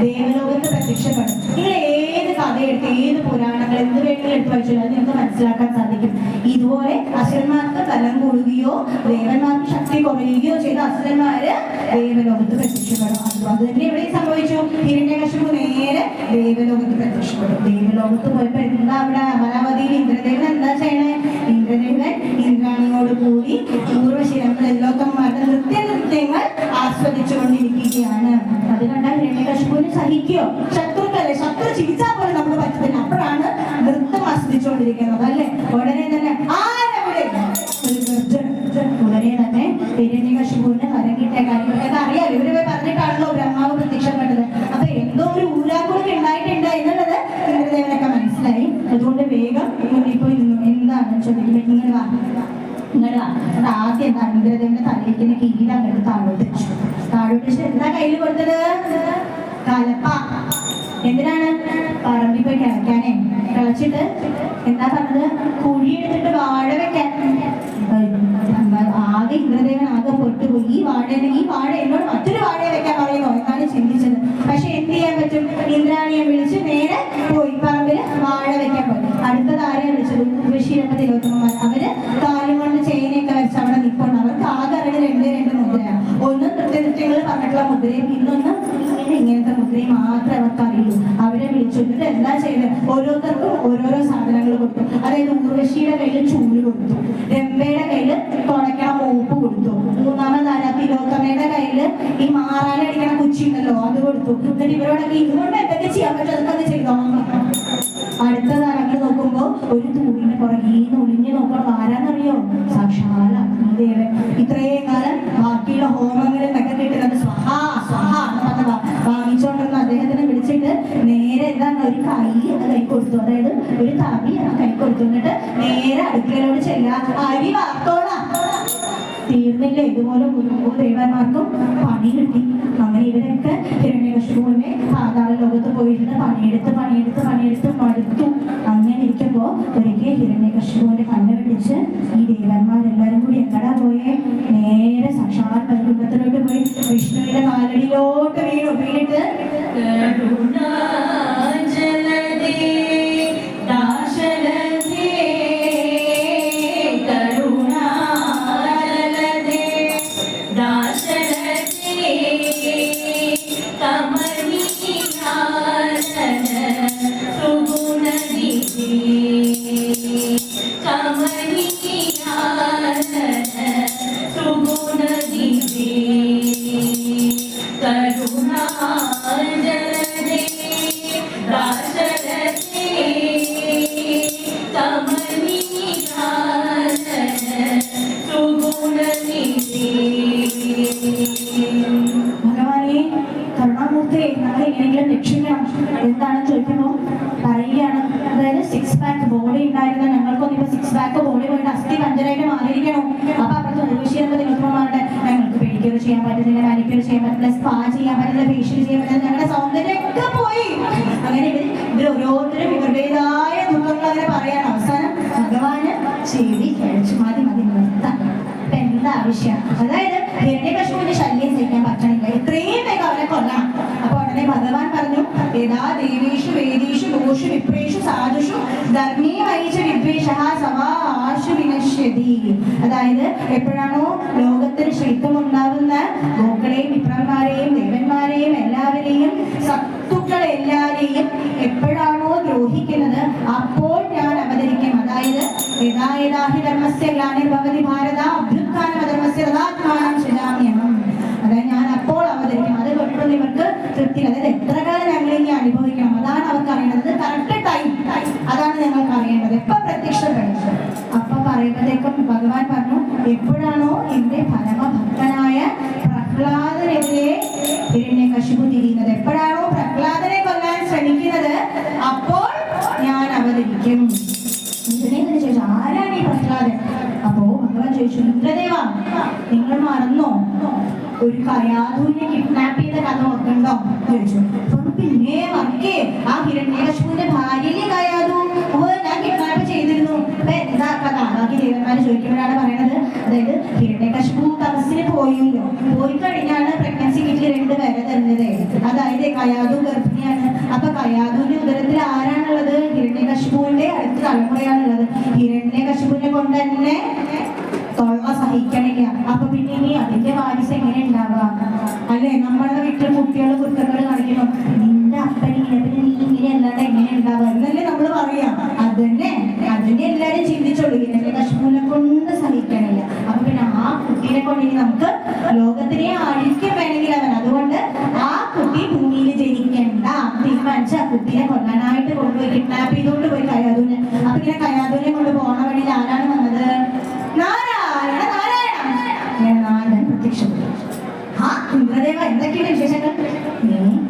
ദേവലോകത്ത് പ്രത്യക്ഷപ്പെടും. നിങ്ങൾ ഏത് കഥയെടുത്ത് ഏത് പുരാണങ്ങൾ എന്ത് വേണമെങ്കിലും എടുത്ത് വായിച്ചാലും അത് നിങ്ങൾക്ക് മനസ്സിലാക്കാൻ സാധിക്കും. ഇതുപോലെ അസുരന്മാർക്ക് ബലം കൂടുകയോ ദേവന്മാർക്ക് ശക്തി കുറയുകയോ ചെയ്ത അസുരന്മാര് ദേവലോകത്ത് പ്രത്യക്ഷപ്പെടും. അത് തന്നെ എവിടെയും സംഭവിച്ചു. ഹിരണ്യകശിപു നേരെ ദേവലോകത്ത് പ്രത്യക്ഷപ്പെടും. ദേവലോകത്ത് പോയപ്പോ എന്താ അവിടെ അമരാവതിയിൽ ഇന്ദ്രദേവൻ എന്താ ചെയ്യണേ? ഇന്ദ്രദേവൻ ഇന്ദ്രാണിയോട് കൂടി പൂർവ്വശിരങ്ങളെല്ലോത്തന്മാരുടെ നൃത്യങ്ങൾ ആസ്വദിച്ചുകൊണ്ടിരിക്കുകയാണ്. അത് കണ്ടാൽ ഹിരണ്യകശിപുവിന് സഹിക്കോ? ശത്രുക്കല്ലേ, ശത്രു ചിരിച്ചാൽ പോലെ നമ്മൾ വിളിക്കുന്നത് അല്ലേ? ഉടനെ തന്നെ ആരവിടെ ഒരു ഗർജനം. ഉടനെ തന്നെ ഹിരണ്യകശിപുവിന് കരങ്ങിട്ട കാര്യങ്ങളൊക്കെ അറിയാലോ, ഇവര് പോയി പറഞ്ഞിട്ടാണല്ലോ ബ്രഹ്മാവ് പ്രത്യക്ഷപ്പെട്ടത്. അപ്പൊ എന്തോ ഒരു ഊരാക്കുളൊക്കെ ഉണ്ടായിട്ടുണ്ട് എന്നുള്ളത് ഇന്ദ്രദേവനൊക്കെ മനസ്സിലായി. അതുകൊണ്ട് വേഗം മുന്നിൽ പോയി നിന്നു. എന്താണ് ചോദിക്കുമ്പോ ഇങ്ങനെ വാ ഇങ്ങനെ വാ. ആദ്യം എന്താ ഇന്ദ്രദേവന്റെ തലയിക്കുന്ന കിരീടം അങ്ങോട്ട് താഴോട്ട് വെച്ചു. താഴോട്ട് വെച്ചിട്ട് എന്താ കയ്യിൽ കൊടുത്തത്? കലപ്പ. എന്തിനാണ്? പറമ്പിൽ പോയി കിളയ്ക്കാനേ. കിളച്ചിട്ട് എന്താ പറഞ്ഞത്? കുഴി എടുത്തിട്ട് വാഴ വെക്കാൻ. ആകെ ഇന്ദ്രദേവൻ ആകെ പൊട്ടുപോയി. ഈ വാഴ എന്നോട് മറ്റൊരു വാഴയെ വെക്കാൻ പറയുമോ എന്നാണ് ചിന്തിച്ചത്. പക്ഷെ എന്ത് ചെയ്യാൻ പറ്റും? ഇന്ദ്രാണിയെ വിളിച്ച് നേരെ പോയി പറമ്പിൽ വാഴ വെക്കാൻ പോയി. അടുത്തത് ആരെ വിളിച്ചത്? ഋഷിരപ്പ തിലോത്തമന്മാർ. അവര് കാലും കൊണ്ട് ചേനയൊക്കെ വെച്ച് അവിടെ നിൽപ്പുണ്ട്. അവർക്ക് ആകെ അറിയുന്ന രണ്ട് മുദ്രയാണ്. ഒന്ന് നൃത്യങ്ങൾ പറഞ്ഞിട്ടുള്ള മുദ്രയും ഇന്നൊന്ന് ഇങ്ങനത്തെ മുദ്രയും മാത്രമേ അവർക്ക് അറിയൂ. അവരെ വിളിച്ചിട്ട് എന്താ ചെയ്തത്? ഓരോരുത്തർക്കും ഓരോരോ സാധനങ്ങൾ കൊടുത്തു. അതായത് ഉർവശിയുടെ കയ്യിൽ ചൂല് കൊടുത്തു, രംഭയുടെ കയ്യിൽ തുടയ്ക്കണ മോപ്പ് കൊടുത്തു, മൂന്നാമതാര തിലോത്തമയുടെ കയ്യിൽ ഈ മാറാനടിക്കണ കുച്ചി ഉണ്ടല്ലോ അത് കൊടുത്തു. എന്നിട്ട് ഇവരോടൊക്കെ ഇതുകൊണ്ട് എന്തൊക്കെ ചെയ്യാൻ പറ്റും അതൊക്കെ ചെയ്തോളാം. അടുത്ത തരങ്ങൾ നോക്കുമ്പോ ഒരു തൂണിന്റെ പുറകീന്ന് ഒളിഞ്ഞു നോക്കണം. ആരാന്നറിയോ? സാക്ഷാൽ അഗ്നിദേവൻ. ഇത്രയും കാലം ബാക്കിയുള്ള ഹോമങ്ങളിൽ ഒക്കെ കിട്ടുന്നത് സ്വഹാ സ്വഹാ വാങ്ങിച്ചോണ്ടിരുന്ന അദ്ദേഹത്തിനെ വിളിച്ചിട്ട് നേരെ എന്താണ് ഒരു കൈ കൊടുത്തു. അതായത് ഒരു തവി കൈ കൊടുത്തു. എന്നിട്ട് നേരെ അടുക്കളയിലോട് ചെല്ലാ. അരി വാർത്തോളാം. തീർന്നില്ല. ഇതുപോലെ ഗുരു ദേവന്മാർക്കും പണി കിട്ടി. അങ്ങനെ ഇവരൊക്കെ ഹിരണ്യകശിപുവിനെ പാതാള ലോകത്ത് പോയിരുന്ന് പണിയെടുത്ത് മടുത്തു. അങ്ങനെ ഇരിക്കുമ്പോ ഒരിക്കൽ ഹിരണ്യകശിപുവിന്റെ കണ്ണ് പിടിച്ച് ഈ ദേവന്മാരെല്ലാരും കൂടി എങ്ങടാ പോയേ? നേരെ സാക്ഷാൽ വൈകുണ്ഠത്തിലോട്ട് പോയി വിഷ്ണുവിന്റെ കാലടിയിലോട്ട് വീണിട്ട് എന്താണ് ചോദിക്കുമ്പോൾ പറയുകയാണ്. അതായത് 6 പാക്ക് ബോഡി ഉണ്ടായിരുന്ന ഞങ്ങൾക്കൊന്നും ഇപ്പൊ 6 പാക്ക് ബോഡി പോയിട്ട് അസ്ഥി പഞ്ചറായിട്ട് മാറിയിരിക്കണം. അപ്പൊ അപ്പുറത്ത് ഉർവശിയുടെ തിലോത്തമന്മാരുടെ ഞങ്ങൾക്ക് പെഡിക്യൂർ ചെയ്യാൻ പറ്റുന്നില്ല, മാനിക്യൂർ ചെയ്യാൻ പറ്റില്ല, സ്പാ ചെയ്യാൻ പറ്റില്ല, ഫേഷ്യൽ ചെയ്യാൻ പറ്റില്ല, ഞങ്ങളുടെ സൗന്ദര്യമൊക്കെ പോയി. അങ്ങനെ ഇവർ ഓരോരുത്തരും ഇവരുടേതായ ദുഃഖങ്ങൾ അങ്ങനെ പറയാൻ അവസാനം ഭഗവാന് ചെവി കഴിച്ചു. മതി നിർത്താം. അപ്പൊ എന്താ ആവശ്യം? അതായത് ഹിരണ്യകശിപുവിന്റെ ശല്യം സഹിക്കാൻ പറ്റണില്ല, എത്രയും വേഗം അവരെ കൊല്ലണം. അപ്പൊ ഉടനെ ഭഗവാൻ പറഞ്ഞു, യഥാ ദേവേഷു വേദേഷു ഗോഷു വിപ്രേഷു സാധുഷു ധർമ്മീ വൈച വിദ്വേഷഃ സവാ ആശു വിനശ്യതി. അതായത് എപ്പോഴാണോ ലോകത്തിന് ശൈത്യം ഉണ്ടാകുന്ന ഗോക്കളെയും വിപ്രന്മാരെയും ദേവന്മാരെയും എല്ലാവരെയും സത്തുക്കളെല്ലാരെയും എപ്പോഴാണോ ദ്രോഹിക്കുന്നത് അപ്പോൾ ഞാൻ അവതരിക്കും. അതായത് യഥാ യഥാ ഹി ധർമ്മസ്യ ഗ്ലാനിർഭവതി ഭാരത അഭ്യുത്ഥാനം അധർമ്മസ്യ തദാത്മാനം സൃജാമ്യഹം. അതായത് ഞാൻ അപ്പോൾ അവതരിക്കും. അത് കേട്ടിട്ടൊന്നും ഇവർക്ക് തൃപ്തി. അതായത് എത്ര കാലം ഞങ്ങൾ ഇനി അനുഭവിക്കണം അതാണ് അവർക്ക് അറിയേണ്ടത്. കറക്റ്റ് ടൈം അതാണ് ഞങ്ങൾക്ക് അറിയേണ്ടത്. എപ്പൊ പ്രത്യക്ഷപ്പെടുന്നത് അപ്പൊ പറയുമ്പോഴത്തേക്കും ഭഗവാൻ പറഞ്ഞു, എപ്പോഴാണോ എന്റെ പരമഭക്തനായ പ്രഹ്ലാദനെതിരെ ഹിരണ്യകശിപു തിരിയുന്നത്, എപ്പോഴാണോ പ്രഹ്ലാദനെ കൊല്ലാൻ ശ്രമിക്കുന്നത് അപ്പോൾ ഞാൻ അവതരിക്കും. ഇതിനെ ചോദിച്ചു, ആരാണ് ഈ പ്രഹ്ലാദൻ? അപ്പോ ഭഗവാൻ ചോദിച്ചു, ഇന്ദ്രദേവ നിങ്ങൾ മറന്നോ ഒരു കയാധുവിനെ കിഡ്നാപ്പ് ചെയ്ത കഥ ഓർക്കണ്ടോ ചോദിച്ചു. അപ്പൊ പിന്നെ മറക്കേ, ആ ഹിരണ്യകശിപുവിന്റെ ഭാര്യയിലെ കയാധു ഞാൻ കിഡ്നാപ്പ് ചെയ്തിരുന്നു. അപ്പൊ എന്താ കഥ? ബാക്കി ദേവന്മാര് ചോദിക്കുമ്പോഴാണ് പറയണത്, അതായത് ഹിരണ്യകശിപു തപസ്സിന് പോയി കഴിഞ്ഞാണ് പ്രഗ്നൻസി കിറ്റിൽ 2 പേരെ തരുന്നത്. അതായത് കയാധു ഗർഭിണിയാണ്. അപ്പൊ കയാധുവിന്റെ ഉദരത്തിൽ ആരാണുള്ളത്? ഹിരണ്യകശിപുവിന്റെ അടുത്ത തലമുറയാണുള്ളത്. ഹിരണ്യകശിപുവിനെ കൊണ്ട് തന്നെ തൊള്ള സഹിക്കണില്ല. അപ്പൊ പിന്നെ ഇനി അതിന്റെ വാരിസ് എങ്ങനെ ഉണ്ടാവുക അല്ലെ? നമ്മളുടെ വീട്ടിൽ കുട്ടികൾ കുറ്റങ്ങൾ കാണിക്കണം, നിന്റെ അപ്പൻ ഇങ്ങനെ, പിന്നെ നീ ഇങ്ങനെ അല്ലാണ്ട് എങ്ങനെ ഉണ്ടാവുക എന്നല്ലേ നമ്മൾ പറയാം. അതിനെ എല്ലാരും ചിന്തിച്ചോളൂ. ഹിരണ്യകശിപുവിനെ കൊണ്ട് സഹിക്കണില്ല. അപ്പൊ പിന്നെ ആ കുട്ടീനെ കൊണ്ട് ഇനി നമുക്ക് ലോകത്തിനെ അഴിക്കാൻ വേണമെങ്കിൽ അവൻ, അതുകൊണ്ട് ആ കുട്ടി ഭൂമിയിൽ ജനിക്കണ്ട തീരുമാനിച്ച ആ കുട്ടീനെ കൊല്ലാനായിട്ട് കൊണ്ടുപോയി കിഡ്നാപ്പ് ചെയ്തുകൊണ്ട് പോയി കയാധുവിനെ. അപ്പൊ ഇങ്ങനെ കയാതുവിനെ കൊണ്ട് പോണ വഴിയിൽ ആരാണ് വന്നത്? നാരായണ നാരായണ ഇങ്ങനെ നാരദൻ പ്രത്യക്ഷപ്പെട്ടു. ആ ഇന്ദ്രദേവ, എന്തൊക്കെയാണ് വിശേഷങ്ങൾ?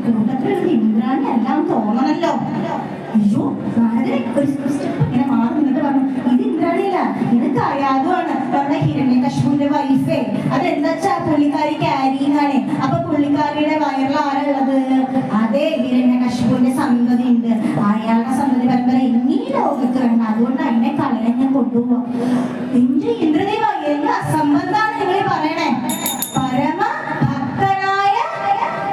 കൂട്ടത്തിലുള്ള ഇന്ദ്രാണി എല്ലാം തോന്നണല്ലോ. അയ്യോ, നാരദനെ ഒരു സ്റ്റെപ്പ് ഇങ്ങനെ മാറി നിന്നിട്ട് പറഞ്ഞു, ഇത് ഇന്ദ്രാണിയല്ല, ഇത് കയാതുവാണ്, നമ്മുടെ ഹിരണ്യകശിപുവിന്റെ വൈഫേ. അതെന്താ വെച്ചാ പുള്ളിക്കാരി ക്യാരിന്നാണ്. അപ്പൊ പുള്ളിക്കാരിയുടെ വയറിൽ ആരാ ഉള്ളത്? അതേ ഹിരണ്യകശിപുവിന്റെ സന്തതി ഉണ്ട്. അയാളുടെ സന്തതി പരമ്പര ഇനി ലോകത്ത് വേണ്ട, അതുകൊണ്ട് അതിനെ കളയാൻ ഞാൻ കൊണ്ടുപോവാ. എന്റെ ഇന്ദ്രദേവ, എന്താ സംബന്ധാണ് നിങ്ങൾ പറയണേ? പരമ ഭക്തനായ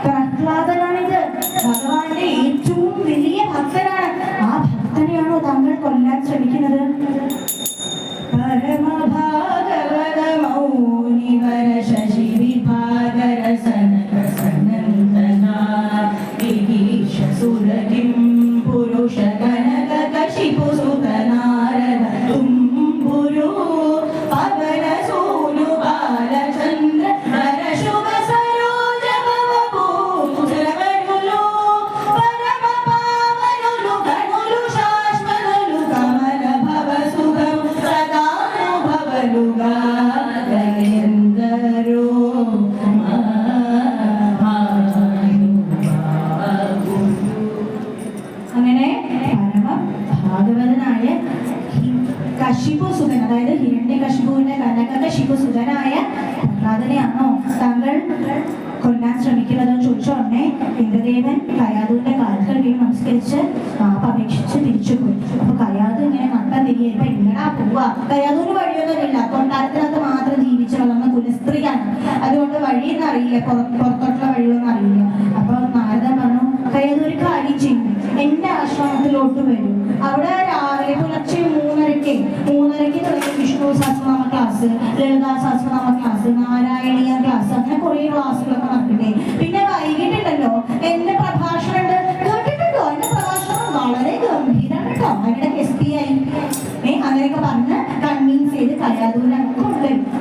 പ്രഹ്ലാദനാണിത്. ഭഗവാന്റെ ഏറ്റവും വലിയ ഭക്തനാണ്. ആ ഭക്തനെയാണോ താങ്കൾ കൊല്ലാൻ ശ്രമിക്കുന്നത്? പരമഭാഗവത മൗനിവര ശശി വിഭാഗരസനന്ദനാ സുരകിം പുരുഷ കനക കശിപു സുതനാരദ തുംബുരു പവന സൂനു ബാലചന്ദ്ര ഹര ശുഭ സരോജ ഭവഭൂഷവനുലു പരമ പാവനുലു ഘനുലു ശാശ്വതലു കമല ഭവ സുഖം സദാനുഭവലുഗാ ഗണേന്ദ്രോ അങ്ങനെ പരമ ഭാഗവതനായ കശിപു സുതൻ, അതായത് ഹിരണ്യകശിപുവിന്റെ കനകകശിപു സുതനായ പ്രഹ്ലാദനെയാണോ താങ്കൾ കൊല്ലാൻ ശ്രമിക്കുന്നതെന്ന് ചോദിച്ച ഉടനെ ഇന്ദ്രദേവൻ കയാതുവിന്റെ കാൽക്കൽ വീണ് നമസ്കരിച്ച് അപേക്ഷിച്ച് തിരിച്ചു പോയി. അപ്പൊ കയാതു ഇങ്ങനെ നട്ടം തിരികെ ഇല്ലടാ പോവാ. കയാതുവിന് വഴിയൊന്നുമില്ല, കൊട്ടാരത്തിനകത്ത് മാത്രം ജീവിച്ചു വളർന്ന കുലസ്ത്രീയാണ്, അതുകൊണ്ട് വഴിയൊന്നും അറിയില്ല, പുറത്തോട്ടുള്ള വഴിയൊന്നും അറിയില്ല. അപ്പൊ നാരദൻ പറഞ്ഞു, കയാതു ഒരു കാര്യം ചെയ്യും, എന്റെ ആശ്രമത്തിലോട്ട് വരും. അവിടെ രാവിലെ പുലർച്ചെ 3:30 തുടങ്ങി Vishnu Sahasranama class, Lalita Sahasranama class, Narayaneeya class, അങ്ങനെ കുറെ ക്ലാസ്സുകളൊക്കെ നടക്കട്ടെ. പിന്നെ വൈകിട്ടുണ്ടല്ലോ എന്റെ പ്രഭാഷണം ഉണ്ട്, കേട്ടിട്ടുണ്ടോ? എന്റെ പ്രഭാഷണം വളരെ ഗംഭീരമാണ് കേട്ടോ, അതിന്റെ SPI അങ്ങനെയൊക്കെ പറഞ്ഞ് കൺവീൻസ് ചെയ്ത് കയാതുവിനെ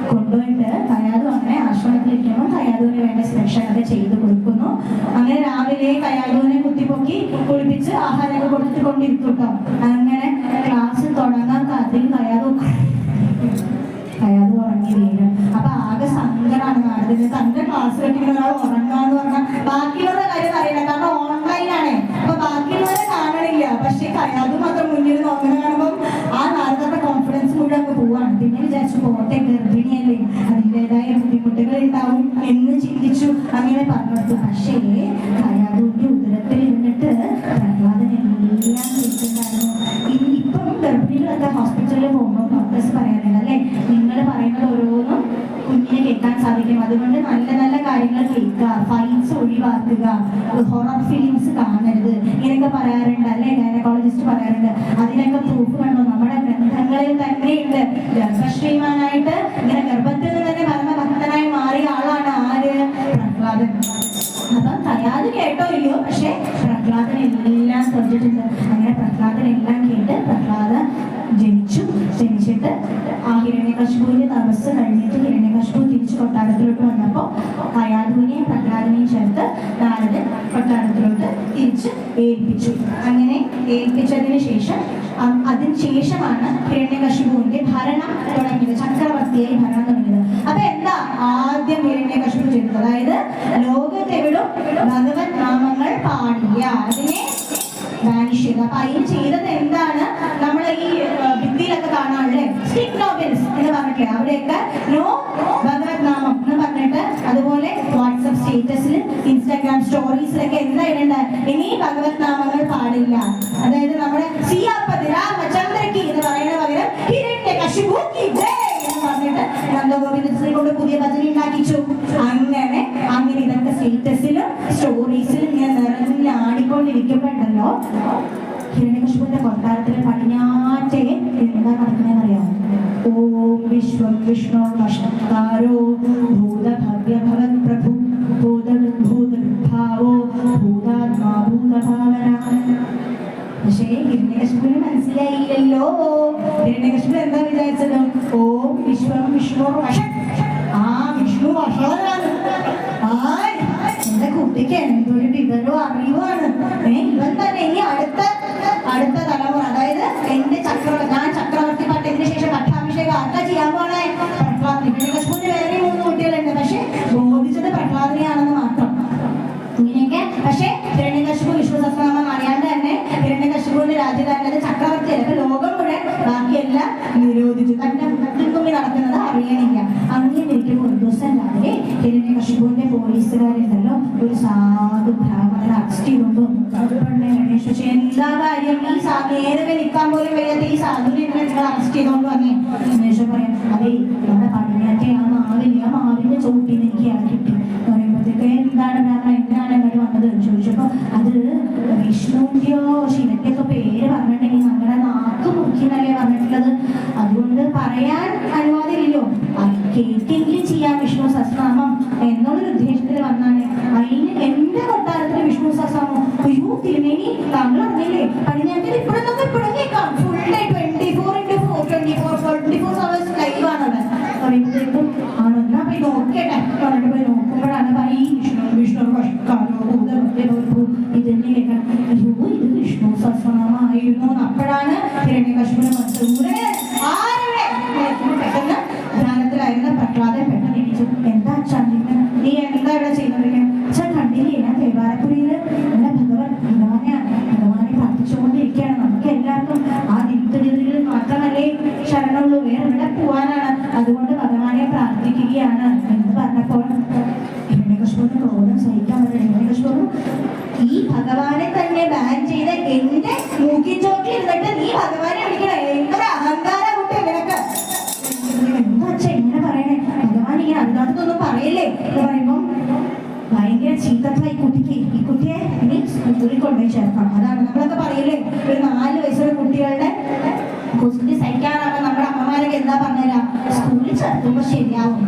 കൊണ്ടുപോയിട്ട് കയാതു അങ്ങനെ ആശ്രമത്തിലിരിക്കുമ്പോൾ കയാതുവിന് വേണ്ട സ്പെഷ്യലൊക്കെ ചെയ്ത് കൊടുക്കുന്നു. അങ്ങനെ രാവിലെ കയാതുവിനെ കുത്തിപ്പൊക്കി കുളിപ്പിച്ച് ആഹാരമൊക്കെ കൊടുത്തിട്ട് കൊണ്ടിരുത്തുട്ടോ. അങ്ങനെ ക്ലാസ് തുടങ്ങാൻ കാത്തിൽ കയാതു ഉറങ്ങി വീഴും. അപ്പൊ ആകെ സങ്കടമാണ് നാരദന്. തന്റെ ക്ലാസ് കെട്ടിക്കുന്ന ഒരാൾ ഉറങ്ങാന്ന് പറഞ്ഞാൽ ബാക്കിയുള്ളവരുടെ കാര്യം അറിയില്ല, കാരണം ഓൺലൈനാണ്. അപ്പൊ ബാക്കിയുള്ളവരെ കാണണില്ല, പക്ഷെ കയാതു മാത്രം മുന്നിൽ നോക്കുന്ന കാണുമ്പോൾ ആ നാരദന്റെ കോൺഫിഡൻസ് മുഴുവൻ അങ്ങ് പോവാണ്. പിന്നെ വിചാരിച്ചു, പോട്ടെ, ഗർഭിണിയല്ലേ, അതിൻ്റെതായ ബുദ്ധിമുട്ടുകൾ ഉണ്ടാവും എന്ന് ചിന്തിച്ചു അങ്ങനെ പറഞ്ഞു. പക്ഷേ കയാതുവിന്റെ ഉദരത്തിൽ ഇരുന്നിട്ട് പ്രഹ്ലാദൻ എല്ലാം കേൾക്കുന്നുണ്ടായിരുന്നു. ഇപ്പം ഗർഭിണികളൊക്കെ ഹോസ്പിറ്റലിൽ പോകുമ്പോൾ ഡോക്ടേഴ്സ് പറയാറുണ്ട്, അല്ലെ, നിങ്ങൾ പറയുന്നത് ഓരോന്നും കുഞ്ഞിനെ കേൾക്കാൻ സാധിക്കും, അതുകൊണ്ട് നല്ല നല്ല കാര്യങ്ങൾ കേൾക്കുക, ഫൈറ്റ്സ് ഒഴിവാക്കുക, ഹൊറർ ഫിലിംസ് കാണരുത്, ഇങ്ങനെയൊക്കെ പറയാറുണ്ട്, അല്ലെ, ഗൈനക്കോളജിസ്റ്റ് പറയാറുണ്ട്. അതിനൊക്കെ പ്രൂഫ് കണ്ടോ? നമ്മുടെ ഗ്രന്ഥങ്ങളിൽ തന്നെയുണ്ട്. ഗർഭശ്രീമാനായിട്ട് ഇങ്ങനെ ഗർഭത്തിൽ നിന്ന് തന്നെ പരമഭക്തനായി മാറിയ ആളാണ് ആര്? പ്രഹ്ലാദൻ. അപ്പം കയാതു കേട്ടോ ഇല്ലയോ, പക്ഷെ പ്രഹ്ലാദൻ എല്ലാം ശ്രദ്ധിച്ചിട്ടുണ്ട്. അങ്ങനെ പ്രഹ്ലാദൻ എല്ലാം കേട്ട് പ്രഹ്ലാദൻ ജനിച്ചിട്ട് ആ ഹിരണ്യകശിപുവിന്റെ തപസ് കഴിഞ്ഞിട്ട് ഹിരണ്യകശിപു തിരിച്ച് കൊട്ടാരത്തിലോട്ട് വന്നപ്പോൾ കയാതുവിനെയും പ്രഹ്ലാദനെയും ചേർത്ത് നാരദൻ കൊട്ടാരത്തിലോട്ട് തിരിച്ച് ഏൽപ്പിച്ചു. അങ്ങനെ ഏൽപ്പിച്ചതിന് ശേഷം അതിനുശേഷമാണ് ഹിരണ്യകശിപുവിന്റെ ഭരണം തുടങ്ങിയത്, ചക്രവർത്തിയായി ഭരണം തുടങ്ങിയത്. അപ്പൊ എന്താ ആദ്യം ഹിരണ്യകശിപു ചെയ്തത്? അതായത് ലോകത്തെവിടും ഭഗവത് നാമങ്ങൾ പാടില്ല, അതിനെ ബാനിഷ് ചെയ്ത്. അപ്പൊ അതിന് ചെയ്തത് എന്താണ്? നമ്മൾ ഈ ഭിത്തിയിലൊക്കെ കാണാറില്ലേ, സ്റ്റിക് നോബിൽസ് എന്ന് പറഞ്ഞിട്ടില്ലേ, അവിടെയൊക്കെ നോ ഭഗവത് നാമം എന്ന് പറഞ്ഞിട്ട്, അതുപോലെ വാട്സപ്പ് സ്റ്റേറ്റസിൽ, ഇൻസ്റ്റാഗ്രാം സ്റ്റോറീസിലൊക്കെ എന്താ ഇടേണ്ടത്? ഇനി ഭഗവത് നാമങ്ങൾ പാടില്ല. അതായത് നമ്മുടെ സിയാപതി രാമചന്ദ്രക്ക് എന്ന് പറയുന്ന പകരം ഹിരണ്യകശിപു കി ജയ് എന്ന് പറഞ്ഞിട്ട് നന്ദഗോപിന്ദ്രശ്രീ കൊണ്ട് പുതിയ ഭജന ഉണ്ടാക്കിച്ചു. അങ്ങനെ ഇതൊക്കെ സ്റ്റേറ്റസിലും സ്റ്റോറീസിലും ഇങ്ങനെ നിറഞ്ഞാടിക്കൊണ്ടിരിക്കുമ്പോണ്ടല്ലോ ഹിരണ്യകശിപുവിന്റെ കൊട്ടാരത്തിലെ പടിഞ്ഞാറ്റേ എന്താ നടക്കുന്നതെന്ന് അറിയാമോ? ഓം വിശ്വം വിഷ്ണു വഷത്കാരോ ഭൂതഭവ്യ ഭവത് പ്രഭു ഭൂതഭാവോ ഭൂതാത്മാ ഭൂതഭാവന. പക്ഷേ ഹിരണ്യകശിപുവിന് മനസ്സിലായില്ലല്ലോ. ഹിരണ്യകശിപു എന്താ വിചാരിച്ചത്? ഓം വിശ്വം വിഷ്ണു വഷ, ആ വിഷ്ണു വഷളനാണ്. എന്റെ കുട്ടിക്ക് എന്തൊരു വിവരവും അറിവാണ്. ഇവൻ തന്നെ ഇനി അടുത്ത തലമുറ, അതായത് എന്റെ ചക്രവർത്തി ചോദിച്ചു. തന്റെ മുമ്പിൽ നടക്കുന്നത് അറിയണില്ല. അങ്ങനെ ഇരിക്കുമ്പോൾ ഒരു ദിവസം രാവിലെ ഹിരണ്യകശിപുവിന്റെ പോലീസുകാരുണ്ടല്ലോ ഒരു സാധു ബ്രാഹ്മണനെ അറസ്റ്റ് ചെയ്തുകൊണ്ട് അന്വേഷിച്ചു. എന്താ കാര്യം? ഈ നേരെ നിൽക്കാൻ പോലും വയ്യാത്ത ഈ സാധുവിനെ നിങ്ങൾ അറസ്റ്റ് ചെയ്തോണ്ട് വന്നേ? അന്വേഷിച്ചു പറയാം, അതെ നമ്മുടെ പടിഞ്ഞാറ്റെ ആ മാവില്ല, ആ മാവിന്റെ ചോട്ടിൽ നിന്ന് എനിക്ക് ഇയാൾ കിട്ടി പറയുമ്പോഴത്തേക്ക് എന്താണ് ബ്രാഹ്മണ എന്തിനാണ് എന്നോട് വന്നത് ചോദിച്ചപ്പോ അത് വിഷ്ണുവിന്റെയോ ശിവന്റെയൊക്കെ പേര് പറഞ്ഞിട്ടുണ്ടെങ്കിൽ ഞങ്ങളുടെ നാക്ക് മുറിക്കുന്നല്ലേ പറഞ്ഞിട്ടുള്ളത്, അതുകൊണ്ട് പറയാൻ അനുവാദമില്ലല്ലോ, കേൾക്കെങ്കിലും ചെയ്യാം വിഷ്ണു സഹസ്രനാമം എന്നുള്ളൊരു ഉദ്ദേശത്തിൽ വന്നാണ്. അതിന് എന്റെ കൊട്ടാരത്തിൽ വിഷ്ണു സഹസ്രനാമം അയ്യോ തിരുമേനി താങ്കൾ അറിഞ്ഞില്ലേ പടിഞ്ഞാറ്റിൽ ഇപ്പോഴും കേൾക്കാം ഫുൾ ഡേ 24 hours ലൈവ് ആണ് അവിടെ പറയുമ്പോഴേക്കും ആണോ എന്നാ പോയി നോക്കട്ടെ പറഞ്ഞിട്ട് പോയി നോക്കുമ്പോഴാണ് ഈ വിഷ്ണു ഇതന്നെ കേൾക്കണം. അയ്യോ ഇത് വിഷ്ണു സഹസ്രനാമമായിരുന്നു. അപ്പോഴാണ് ഹിരണ്യകശിപുവിനെ മനസ്സിലൂടെ പെട്ടെന്ന് ധ്യാനത്തിലായിരുന്ന പ്രഹ്ലാദൻ പെട്ടെന്ന് എണീച്ചു. എന്താ അച്ഛാ നീ എന്താ ഇവിടെ ചെയ്യുന്നത്? അച്ഛൻ കണ്ടില്ലേ ഞാൻ ദേവാലയപ്പുരിയില് നല്ല ഭഗവാനെ പ്രാർത്ഥിച്ചുകൊണ്ടിരിക്കുകയാണ്. നമുക്ക് എല്ലാവർക്കും ആ നിത്യജീവിതത്തിൽ മാത്രമല്ലേ ശരണമുള്ളൂ, വേറെ ഇവിടെ പോവാനാണ്, അതുകൊണ്ട് ഭഗവാനെ പ്രാർത്ഥിക്കുകയാണ് എന്ന് പറഞ്ഞപ്പോൾ ഹിരണ്യകശിപുവിന് ക്രോധം സഹിക്കാൻ പറ്റില്ല. ഹിരണ്യകശിപു ഈ ഭഗവാനെ തന്നെ ബാൻ ചെയ്ത് എന്റെ മൂക്കിൻ ചോട്ടിൽ ഇരുന്നിട്ട് നീ ഭഗവാനെ വിളിക്കണേ, എന്തൊരു അഹങ്കാര കുട്ടി നിനക്ക്, എന്താ അച്ഛ എങ്ങനെ പറയണേ, ഭഗവാൻ ഇങ്ങനെ അതിനകത്തൊന്നും പറയല്ലേ എന്ന് പറയുമ്പം ഭയങ്കര ചീത്തത്തായി കുട്ടിക്ക്. ഈ കുട്ടിയെ ഇനി സ്കൂളിൽ കൊണ്ടുപോയി ചേർക്കണം. അതാണ് നമ്മളൊക്കെ പറയില്ലേ ഒരു 4 വയസ്സുള്ള കുട്ടികളുടെ കുസൃതി സഹിക്കാനാകുമ്പോൾ നമ്മുടെ അമ്മമാരൊക്കെ എന്താ പറഞ്ഞുതരാ, സ്കൂളിൽ ചേർത്തുമ്പോ ശരിയാവും.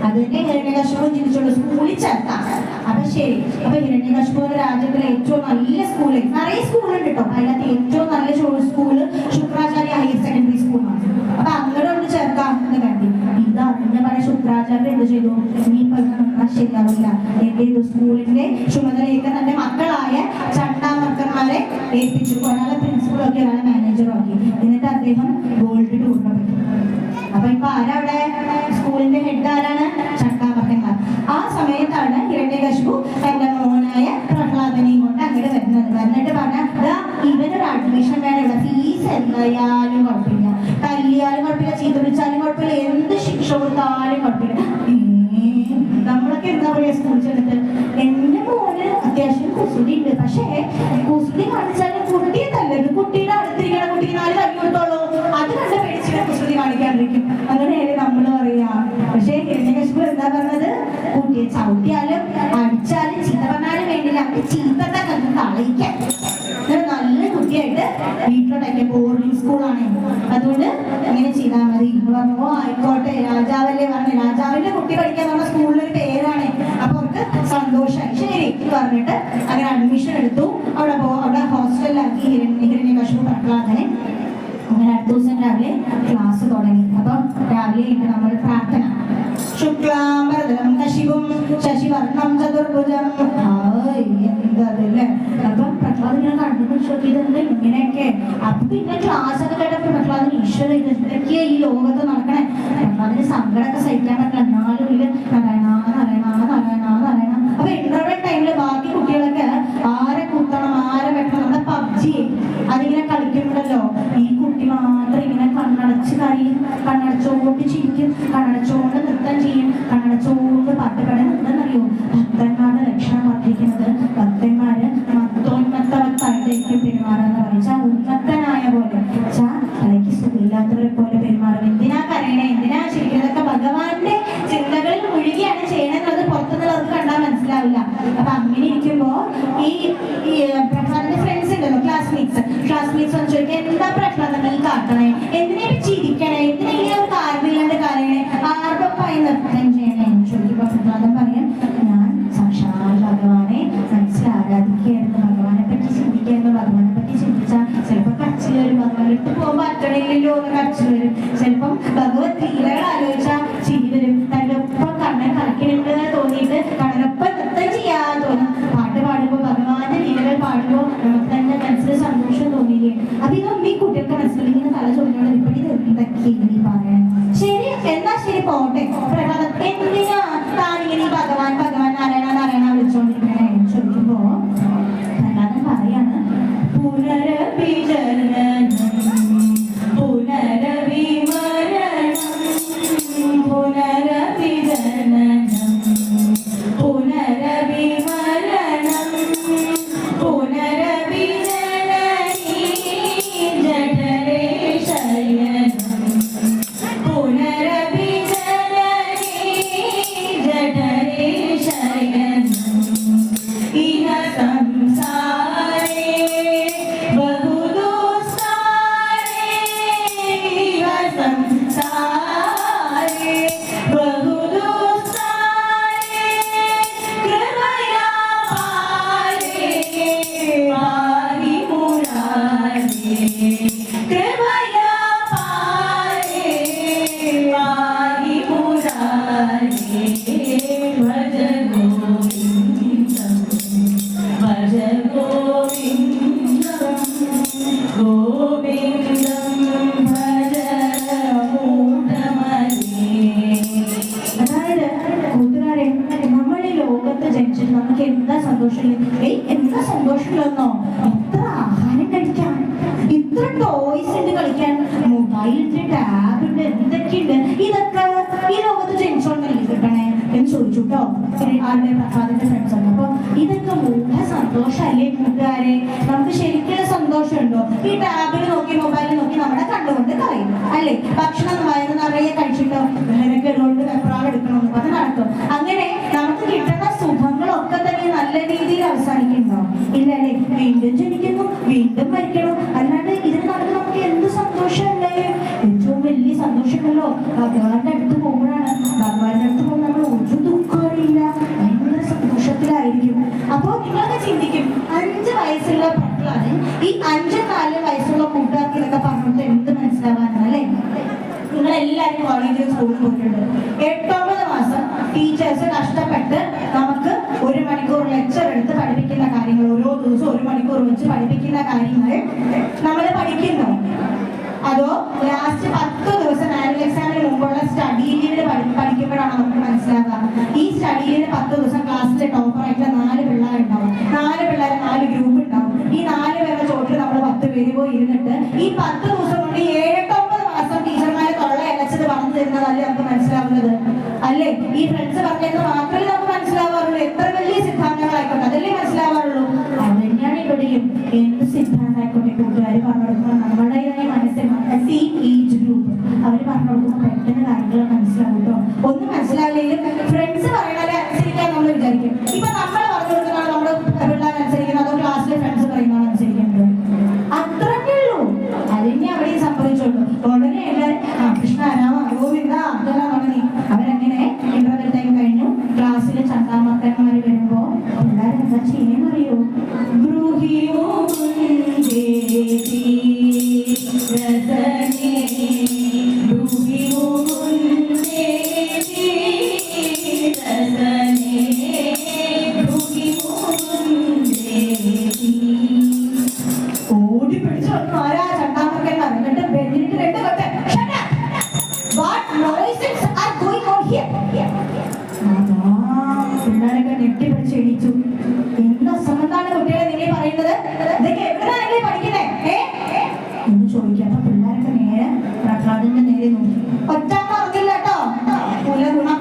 അത് തന്നെ ഹിരണ്യകശിപു ചിന്തിച്ചുള്ളൂ, സ്കൂളിൽ ചേർത്താം അപ്പൊ ശരി. അപ്പൊ ഹിരണ്യകശിപുവിന്റെ രാജ്യത്തിലെ ഏറ്റവും നല്ല സ്കൂള്, നിറയെ സ്കൂളുണ്ട് കേട്ടോ, അതിനകത്ത് ഏറ്റവും നല്ല സ്കൂള് ശുക്രാചാര്യ ഹയർ സെക്കൻഡറി സ്കൂളാണ്. അപ്പൊ അങ്ങനെ ഒന്ന് ചേർക്കാം എന്ന് കരുതി. ഇതാ പിന്നെ പറയാം ശുക്രാചാര്യ എന്ത് ചെയ്തു, ഇനിയിപ്പോ ശരിയാവില്ല, എന്റെ സ്കൂളിന്റെ ചുമതലയൊക്കെ തന്റെ മക്കളായ ചണ്ടാമർക്കന്മാരെ ഏൽപ്പിച്ചു. ഒരാളെ പ്രിൻസിപ്പളും ആക്കി, ഒരാളെ മാനേജറും ആക്കി. എന്നിട്ട് അദ്ദേഹം ഗോൾഡ് ടൂറിന് പോയി. അപ്പൊ ഇപ്പൊ ആരവിടെ സ്കൂളിന്റെ ഹെഡ് ആരാണ്? ചണ്ടാമർക്കന്മാർ. ആ സമയത്താണ് ഹിരണ്യകശിപു തന്റെ മോനായ പ്രഹ്ലാദനെയും കൊണ്ട് അങ്ങോട്ട് വരുന്നത്. എന്നിട്ട് പറഞ്ഞ ഇവനൊരു അഡ്മിഷൻ വേണം, ഇവിടെ ഫീസ് എന്തായാലും കുഴപ്പമില്ല, തല്ലിയാലും കുഴപ്പമില്ല, ചീത്ത വിളിച്ചാലും കുഴപ്പമില്ല, എന്ത് ശിക്ഷ കൊടുത്താലും കുഴപ്പമില്ല. നമ്മളൊക്കെ എന്താ പറയാ സ്കൂളിൽ ചെന്നിട്ട് എന്റെ മോന് അത്യാവശ്യം കുസൃതി ഉണ്ട്, പക്ഷേ കുസൃതി കാണിച്ചാലും കുട്ടിയെ തല്ലരുത്, കുട്ടിയുടെ അടുത്തിരിക്കണ കുട്ടിക്ക് 4 തല്ലി കൊടുത്തോളൂ, അത് കണ്ട് പേടിച്ചിട്ട് കുസൃതി കാണിക്കാണ്ടിരിക്കും. അങ്ങനെയല്ലേ നമ്മള് പറയാ. പക്ഷേ ഹിരണ്യകശിപു എന്താ പറഞ്ഞത്, കുട്ടിയെ ചവിട്ടിയാലും അടിച്ചാലും ചീത്ത പറഞ്ഞാലും വേണ്ടില്ല, അവർക്ക് ചീത്തത്തെ കണ്ട് കളയിക്കാൻ നല്ല കുട്ടിയായിട്ട് വീട്ടിലോട്ടൊക്കെ ബോർഡിംഗ് സ്കൂളാണ്, അതുകൊണ്ട് അങ്ങനെ ചെയ്താൽ മതി. ഓ ആയിക്കോട്ടെ, രാജാവല്ലേ പറഞ്ഞു, രാജാവിന്റെ കുട്ടി പഠിക്കാൻ പറഞ്ഞ സ്കൂളിലൊരു പേരാണ്, അപ്പൊ അവർക്ക് സന്തോഷമായി. ശരി പറഞ്ഞിട്ട് അങ്ങനെ അഡ്മിഷൻ എടുത്തു. അവിടെ ഹോസ്റ്റലിലാക്കി ഹിരണ്യകശിപു പ്രഹ്ലാദനെ. അങ്ങനെ അടുത്ത ദിവസം രാവിലെ ക്ലാസ് തുടങ്ങി. അപ്പൊ രാവിലെ നമ്മൾ പ്രാർത്ഥന, ശുക്ലാംബരധരം കശിപും ശശിവർണം ചതുർഭുജം. എന്തല്ലേ അപ്പൊ പ്രഹ്ലാദൻ ഇങ്ങനെ കണ്ടു നോക്കിയതെന്ത് ഇങ്ങനെയൊക്കെ. അപ്പൊ പിന്നെ ക്ലാസ് ഒക്കെ കേട്ടപ്പോ പ്രഹ്ലാദൻ ഈശ്വര ഇതൊക്കെ ഈ ലോകത്ത് നടക്കണേ. പ്രഹ്ലാദിന് സങ്കടമൊക്കെ സഹിക്കാൻ പറ്റില്ല, എന്നാലും ഇത് നാരായണ നാരായണ നാരായണ നാരായണ. അപ്പൊ ഇന്റർവെൽ ടൈമില് ബാക്കി കുട്ടികളൊക്കെ ആരെ കുത്തണം ആരെ വെട്ടണം, നമ്മുടെ പബ്ജി അതിങ്ങനെ കളിക്കുമ്പോഴല്ലോ ഈ കുട്ടി മാത്രം ഇങ്ങനെ കണ്ണടച്ച് കരയും, കണ്ണടച്ചോണ്ട് ചിരിക്കും, കണ്ണടച്ചോണ്ട് നൃത്തം ചെയ്യും, കണ്ണടച്ചോണ്ട് പാട്ട് പാടാൻ. എന്താണെന്നറിയോ ഭക്തന്മാരുടെ ലക്ഷണം പറഞ്ഞിരിക്കുന്നത്, ഭക്തന്മാര് മത്തോന്മത്തവത്തായിട്ടായിരിക്കും പെരുമാറാന്ന് പറഞ്ഞാൽ ഉന്മത്തനായ പോലെ, തലയ്ക്ക് സുഖമില്ലാത്തവരെ പോലെ പെരുമാറും. എന്തിനാ കരയണേ, എന്തിനാ ചിരിക്കുന്നതൊക്കെ ഭഗവാന്റെ ചിന്തകളിൽ മുഴുകിയാണ് ചെയ്യണമെന്നത് പുറത്തുനിന്നുള്ളവർക്ക് കണ്ടാൽ മനസ്സിലാവില്ല. അപ്പൊ അങ്ങനെ ഇരിക്കുമ്പോ ഈ പ്രഹ്ലാദന്റെ ഫ്രണ്ട്സ് ഉണ്ടല്ലോ, ക്ലാസ്മേറ്റ്സ് ഒന്ന് ചോദിക്കുക, എന്താ പ്രഹ്ലാദൻ നീ കാട്ടണേ, എന്തിനാ ചിരിക്കണേ, എന്തിനാ ഒരു കാര്യമില്ലാണ്ട് കരയണേ, ആർക്കൊപ്പമായി നൃത്തം ചെയ്യണേ എന്ന് ചോദിക്കുമ്പോ പ്രഹ്ലാദൻ പറയാം, ഞാൻ സാക്ഷാൽ ഭഗവാനെ മനസ്സിൽ ആരാധിക്കുകയായിരുന്നു, ഭഗവാനെ പറ്റി ചിന്തിക്കായിരുന്നു, ഭഗവാനെ പറ്റി ചിന്തിച്ചാൽ ചിലപ്പോൾ കച്ചിൽ വരും, ഭഗവാൻ ഇട്ട് പോകുമ്പോ അറ്റണയിലോ എന്ന് കച്ചിൽ വരും, ചിലപ്പം ഭഗവത് ലീലകൾ ആലോചിച്ചാൽ ചിരി വരും, തന്റെ ഒപ്പം കണ്ണൻ കളിക്കണുണ്ട് തോന്നിയിട്ട് കണ്ണനൊപ്പം നൃത്തം ചെയ്യാൻ തോന്നും, പാട്ട് പാടുമ്പോ ഭഗവാന്റെ ലീലകൾ പാടുമ്പോ നമുക്ക് തന്നെ മനസ്സിൽ സന്തോഷം തോന്നിയില്ലേ. അപ്പൊ ഇതൊന്നും ഈ കുട്ടികൾക്ക് മനസ്സിലായി, ഇങ്ങനെ തല ചോദിക്കണം ഇപ്പഴി എന്തൊക്കെ നീ പറയണം. ശരി എന്നാ ശരി പോട്ടെ. പ്രഹ്ലാദൻ എന്തിനാ താനിങ്ങനെ ഭഗവാൻ ഭഗവാൻ നാരായണ നാരായണ വിളിച്ചോണ്ടിരിക്കണേ ചോദിക്കുമ്പോ പ്രഹ്ലാദൻ പറയാണ്, പുനരഭിജനനം പുനരവിമരണം മൊബൈലിന്റെ ടാബിന്റെ എന്തൊക്കെയുണ്ട്, ഇതൊക്കെ ഈ ലോകത്ത് ജനിച്ചോണ്ടല്ലേ കിട്ടണേ എന്ന് ചോദിച്ചു കേട്ടോ ആളുടെ പ്രസാദിന്റെ ഫ്രണ്ട്സ് ഉണ്ട്. അപ്പൊ ഇതൊക്കെ മൂല സന്തോഷമല്ലേ കൂട്ടുകാരെ? നമുക്ക് ശരിക്കുള്ള സന്തോഷമുണ്ടോ? ഈ ടാബിൽ നോക്കി മൊബൈലിൽ നോക്കി നമ്മുടെ കണ്ടുകൊണ്ട് കളയും അല്ലേ? ഭക്ഷണം വയറ് നിറയെ കഴിച്ചിട്ടോ വേറൊക്കെ ഉള്ളതുകൊണ്ട് വെപ്രാളം എടുക്കണമെന്ന് പറഞ്ഞ് നടക്കും. അങ്ങനെ നമുക്ക് കിട്ടുന്ന സുഖങ്ങളൊക്കെ തന്നെ നല്ല രീതിയിൽ അവസാനിക്കുന്നുണ്ടോ? ഇല്ല അല്ലേ? വീണ്ടും ജനിക്കുന്നു, വീണ്ടും മരിക്കണം. അല്ലാണ്ട് ഇതിന് നടന്ന് നമുക്ക് എന്ത് സന്തോഷമല്ലേ? ഏറ്റവും വലിയ സന്തോഷമല്ലോ ഭഗവാന്റെ അടുത്ത് പോകുമ്പോഴാണ്. ഭഗവാന്റെ അടുത്ത് പോകുമ്പോൾ നമ്മൾ ഒരു ദുഃഖമില്ല, ഭയങ്കര സന്തോഷത്തിലായിരിക്കും. അപ്പൊ നിങ്ങളൊക്കെ ചിന്തിക്കും, 5 വയസ്സുള്ള മക്കളാണ് ഈ 5-4 വയസ്സുള്ള കൂട്ടുകാർക്ക് ഇതൊക്കെ പറഞ്ഞിട്ട് എന്ത് മനസ്സിലാവാനാണ് അല്ലേ? നിങ്ങളെല്ലാവരും കോളേജിൽ സ്കൂളിൽ പോയിട്ടുണ്ട്. 8-9 മാസം ടീച്ചേഴ്സ് കഷ്ടപ്പെട്ട് നമുക്ക് 1 മണിക്കൂർ ലെക്ചർ എടുത്ത് പഠിപ്പിക്കുന്ന കാര്യങ്ങൾ, ഓരോ ദിവസവും 1 മണിക്കൂർ വെച്ച് പഠിപ്പിക്കുന്ന കാര്യങ്ങൾ നമ്മൾ പഠിക്കുന്നു. അതോ ലാസ്റ്റ് 10 ദിവസം ആനുവൽ എക്സാമിന് മുമ്പുള്ള സ്റ്റഡി ലീവിന് പഠിക്കുമ്പോഴാണ് നമുക്ക് മനസ്സിലാവുക. ഈ സ്റ്റഡി ലീവിന് 10 ദിവസം ക്ലാസ്സിലെ ടോപ്പറായിട്ടുള്ള 4 പിള്ളേരുണ്ടാവും. 4 പിള്ളേർ 4 ഗ്രൂപ്പ് ഉണ്ടാവും. ഈ 4 പേരുടെ ചോട്ടിൽ നമ്മൾ 10 പേര് പോയി ഇരുന്നിട്ട് ഈ 10 ദിവസം കൊണ്ട് 7-9 മാസം ടീച്ചർമാരെ തൊള്ളയടച്ചത് പറഞ്ഞു തരുന്നതല്ലേ നമുക്ക് മനസ്സിലാവുന്നത് അല്ലേ? ഈ ഫ്രണ്ട്സ് പറഞ്ഞത് മാത്രമേ നമുക്ക് മനസ്സിലാവാറുള്ളൂ. എത്ര വലിയ സിദ്ധാന്തങ്ങളായിക്കോട്ടെ അതല്ലേ മനസ്സിലാവാറുള്ളൂ. അത് തന്നെയാണ് ഇവിടെയും. എന്ത് സിദ്ധാന്തമായിക്കോട്ടെ കൂട്ടുകാർ പറഞ്ഞു കൊടുക്കുമ്പോൾ നമ്മുടെ മനസ്സിൽ സെയിം ഏജ് ഗ്രൂപ്പ് അവർ പറഞ്ഞു കൊടുക്കുമ്പോൾ പെട്ടെന്ന് കാര്യങ്ങൾ മനസ്സിലാവും കേട്ടോ. ഒന്നും മനസ്സിലാവില്ലെങ്കിലും ഫ്രണ്ട്സ് പറയണത് അനുസരിക്കാൻ നമ്മൾ വിചാരിക്കും. ഇപ്പൊ നമ്മൾ പറഞ്ഞു കൊടുക്കുന്നതാണ് നമ്മുടെ പിള്ളേർ അനുസരിക്കുന്നത്, അതോ ക്ലാസ്സിലെ ഫ്രണ്ട്സ് പറയുന്നതാണ് അനുസരിക്കുന്നത്? അത്രക്കേ ഉള്ളൂ. അതിനെ അവിടെ സംഭവിച്ചുള്ളൂ. ഉടനെ എല്ലാവരും കൃഷ്ണ രാമ ഗോവിന്ദ അതെല്ലാം തുടങ്ങി. അവരങ്ങനെ ഇന്റർവെൽ ടൈം കഴിഞ്ഞു. ക്ലാസ്സിൽ ചണ്ടാമക്കന്മാർ വരുമ്പോ പിള്ളേരെന്താ ചെയ്യുന്ന അറിയോ? ഓടി പിടിച്ചു വന്നു ആരാ? ചണ്ടാമക്കന്മാർ. എന്നിട്ട് ബെന്നിട്ട് 2 കൊട്ടെ പിള്ളേരൊക്കെ ഞെട്ടിപ്പിടിച്ച് എണീച്ചു. എന്ത് അസംബന്ധാണ് കുട്ടികളെ നിങ്ങൾ പറയുന്നത്? ഇതൊക്കെ എവിടെയാണെങ്കിലും പഠിക്കുന്നേ എന്ന് ചോദിക്കാം. അപ്പൊ പിള്ളേരൊക്കെ നേരെ പ്രഹ്ലാദന്റെ നേരെ നോക്കി. ഒറ്റ പറഞ്ഞില്ല കേട്ടോ, കുലഗുണം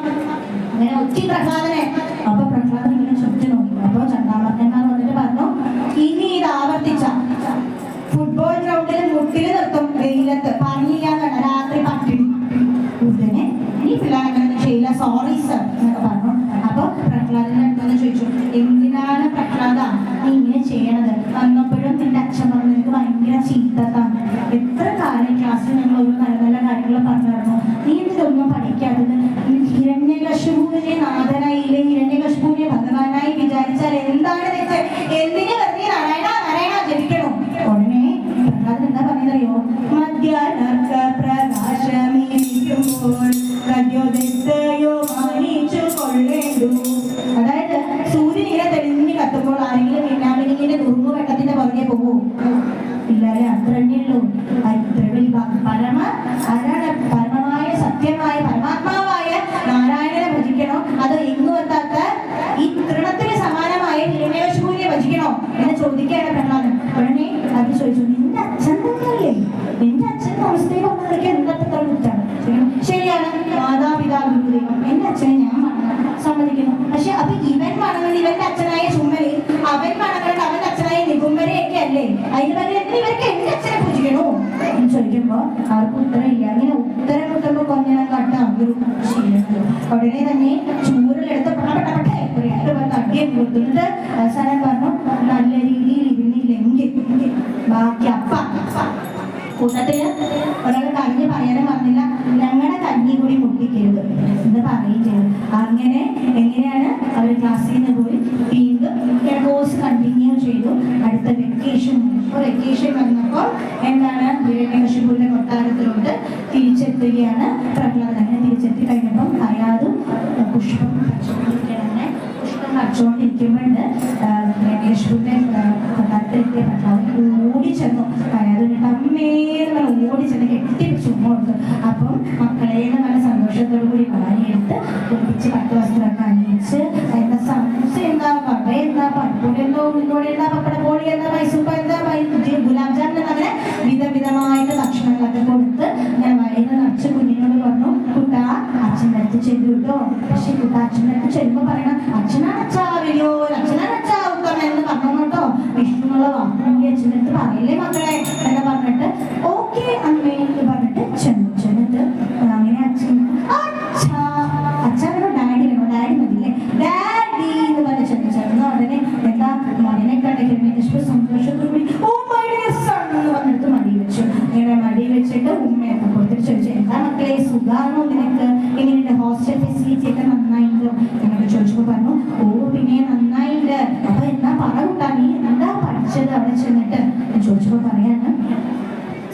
അങ്ങനെ ഒറ്റ പ്രഹ്ലാദനെ. അപ്പൊ പ്രഹ്ലാദൻ ഇങ്ങനെ ചുറ്റി നോക്കി. അപ്പൊ ചണ്ടാമർക്കന്മാർ വന്നിട്ട് പറഞ്ഞു, ഇനി ഇത് ആവർത്തിച്ച ഫുട്ബോൾ ഗ്രൗണ്ടിൽ മുട്ടിൽ നിർത്തും, വെയിലത്ത് പറഞ്ഞില്ല രാത്രി പട്ടിണി. ഉടനെ ഈ പിള്ളേരങ്ങനെ ചെയ്യില്ല, സോറി സർ എന്നൊക്കെ പറഞ്ഞു. അപ്പൊ പ്രഹ്ലാദന്റെ അടുത്തൊന്ന് ചോദിച്ചു, എന്തിനാണ് പ്രഹ്ലാദ നീ ഇങ്ങനെ ചെയ്യണത്? വന്നപ്പോഴും നിന്റെ അച്ഛൻ പറഞ്ഞു നിനക്ക് ഭയങ്കര ചീത്തത്താണ്. എത്ര കാലം ക്ലാസ്സിൽ ഞങ്ങൾ ഒരു നല്ല നല്ല കാര്യങ്ങൾ പറഞ്ഞായിരുന്നു, നീ എന്തിനൊന്നും പഠിക്കാത്തത്? ഹിരണ്യകശിപുവിനെ നാഥനായില്ലേ, ഹിരണ്യകശിപുവിനെ ഭഗവാനായി വിചാരിച്ചാൽ എന്താണ് തെറ്റ്? എന്തിനു വെറുതെ നാരായണ നാരായണ ജപിക്കണോ? ഉടനെ പ്രഹ്ലാദൻ എന്താ പറയുന്നറിയോ? മധ്യാനർക്ക പ്രകാശമേകുമ്പോൾ അതായത് സൂര്യൻ ഇങ്ങനെ തെളിഞ്ഞ് കത്തുമ്പോൾ ആരെങ്കിലും മിന്നാമിനിങ്ങിന്റെ നുറുങ്ങു വെള്ളത്തിന്റെ പുറകെ പോകൂ? ഇല്ലാതെ അത്ര തന്നെയുള്ളൂ. ആരാണ് പരമമായ സത്യമായ പരമാത്മാവായ നാരായണനെ ഭജിക്കണോ, അതോ എങ്ങും എത്താത്ത ഈ തൃണത്തിന് സമാനമായ ഹിരണ്യകശിപുവിനെ ഭജിക്കണോ എന്ന് ചോദിക്കുകയാണ് പ്രഹ്ലാദൻ. ഉടനെ അത് ചോദിച്ചു, നിന്റെ അച്ഛൻ തന്നെയല്ലേ? നിന്റെ അച്ഛൻ അവസ്ഥയിൽ വന്നതൊക്കെ എന്താ കുറ്റാണ്? ശരിയാണ്, മാതാപിതാ ഗുരുദൈവം. എന്റെ അച്ഛനെ ഞാൻ സമ്മതിക്കുന്നു. പക്ഷെ അപ്പൊ ഇവൻ മണങ്ങുന്നത് ഇവന്റെ അച്ഛനായ ചുമ്മല്, അവൻ മണങ്ങുന്നത് അവന്റെ അച്ഛനായ നികുംബരെയൊക്കെ അല്ലേ? അതിന് പകരം ഇവർക്ക് എന്റെ അച്ഛനെ പൂജിക്കണോ എന്ന് ചോദിക്കുമ്പോ അവർക്ക് ഉത്തരമില്ല. അങ്ങനെ ഉത്തരം കിട്ടുമ്പോ കൊഞ്ഞണം കാട്ടാം ഒരു ശീലം. ഉടനെ തന്നെ ചൂരലെടുത്ത് പടപെട്ടപ്പെട്ടെ തട്ടിയെ കൊടുത്തിട്ട് അവസാനം പറഞ്ഞു, നല്ല രീതിയിൽ ഇരുന്നില്ലെങ്കിൽ ബാക്കി അപ്പ കൂട്ടത്തില് ഒരാൾ കഞ്ഞി പറയാനും പറഞ്ഞില്ല, ഞങ്ങളുടെ കഞ്ഞി കൂടി മുട്ടിക്കരുത് എന്ന് പറയുകയും ചെയ്തു. അങ്ങനെ എങ്ങനെയാണ് അവർ ക്ലാസ്സിൽ നിന്ന് പോയി വീണ്ടും കോഴ്സ് കണ്ടിന്യൂ ചെയ്തു. അടുത്ത വെക്കേഷൻ വന്നപ്പോൾ എന്താണ്, ഹിരണ്യകശിപുവിന്റെ കൊട്ടാരത്തിലോട്ട് തിരിച്ചെത്തുകയാണ് പ്രഹ്ലാദൻ. അങ്ങനെ തിരിച്ചെത്തി കഴിഞ്ഞപ്പം അയാളും പുഷ്പം വച്ചുകൊണ്ടിരിക്കുമ്പോണ്ട് ഹിരണ്യകശിപുവിന്റെ കൊട്ടാരത്തിലെത്തിയ പ്രഹ്ലാദൻ ഓടി ചെന്നു. അയാളുടെ അമ്മേന്ന് ഓടി ചെന്ന് കെട്ടിപ്പിടിച്ചു കൊടുത്തു. അപ്പം മക്കളെ നല്ല സന്തോഷത്തോടു കൂടി വാരിയെടുത്ത് കുളിപ്പിച്ച് പട്ടുവസ്ത്രമൊക്കെ അണിയിച്ച് എന്താ സമൂസ എന്താ പട എന്താ പട്ടുപൊടി എന്തോ ഉള്ളിനോടി എന്താ പപ്പടപ്പോളി എന്താ മൈസൂപ്പ എന്താ ഗുലാബ് ജാമുൻ അങ്ങനെ വിധവിധമായിട്ട് ഭക്ഷണങ്ങളൊക്കെ കൊടുത്ത് വയറ് നിറച്ച് കുഞ്ഞിനോട് പറഞ്ഞു, കുട്ടാ അച്ഛൻ്റെ അടുത്ത് ചെല്ലു കേട്ടോ. പക്ഷെ കുട്ട അച്ഛൻ്റെ അടുത്ത് ചെല്ലുമ്പോ പറയണം, അച്ഛനാണച്ചാ വലിയോ, അച്ഛനാണച്ചാ ഉത്തമ എന്ന് പറഞ്ഞു കേട്ടോ. വിഷ്ണുന്നുള്ള വാക്കുകൂടി അച്ഛൻ്റെ അടുത്ത് പറയില്ലേ മക്കളെ എന്ന് പറഞ്ഞിട്ട് ഓക്കെ അമ്മേ എന്ന് പറഞ്ഞിട്ട് ചെന്നു. ചെന്നിട്ട് അങ്ങനെ അച്ഛൻ അച്ഛനോ ഡാഡി വേണോ, ഡാഡി മതില്ലേ, ഡാഡി എന്ന് പറഞ്ഞ് ചെന്നു. ചെന്ന ഉടനെ എന്താ മകനെ കണ്ടെങ്കിൽ സന്തോഷത്തോടുകൂടി ഓ മൈ ഡിയർ സൺ എന്ന് പറഞ്ഞിട്ട് മടി വെച്ചു. ഇങ്ങനെ മടി വെച്ചിട്ട് ഉമ്മയൊക്കെ കൊടുത്തിട്ട് ചോദിച്ചു, എന്താ മക്കളെ സുഖാണോ നിനക്ക്, എങ്ങനെയുണ്ട് ഹോസ്റ്റൽ ഫെസിലിറ്റി ഒക്കെ നന്നായിട്ടുണ്ടോ എന്നൊക്കെ ചോദിച്ചപ്പോൾ പറഞ്ഞു, ഓ പിന്നെ നന്നായിട്ടുണ്ട്. അപ്പൊ എന്താ പറ കൂട്ടാ, നീ എന്താ പഠിച്ചത് അവിടെ ചെന്നിട്ട് ചോദിച്ചപ്പോൾ പറയാണ്,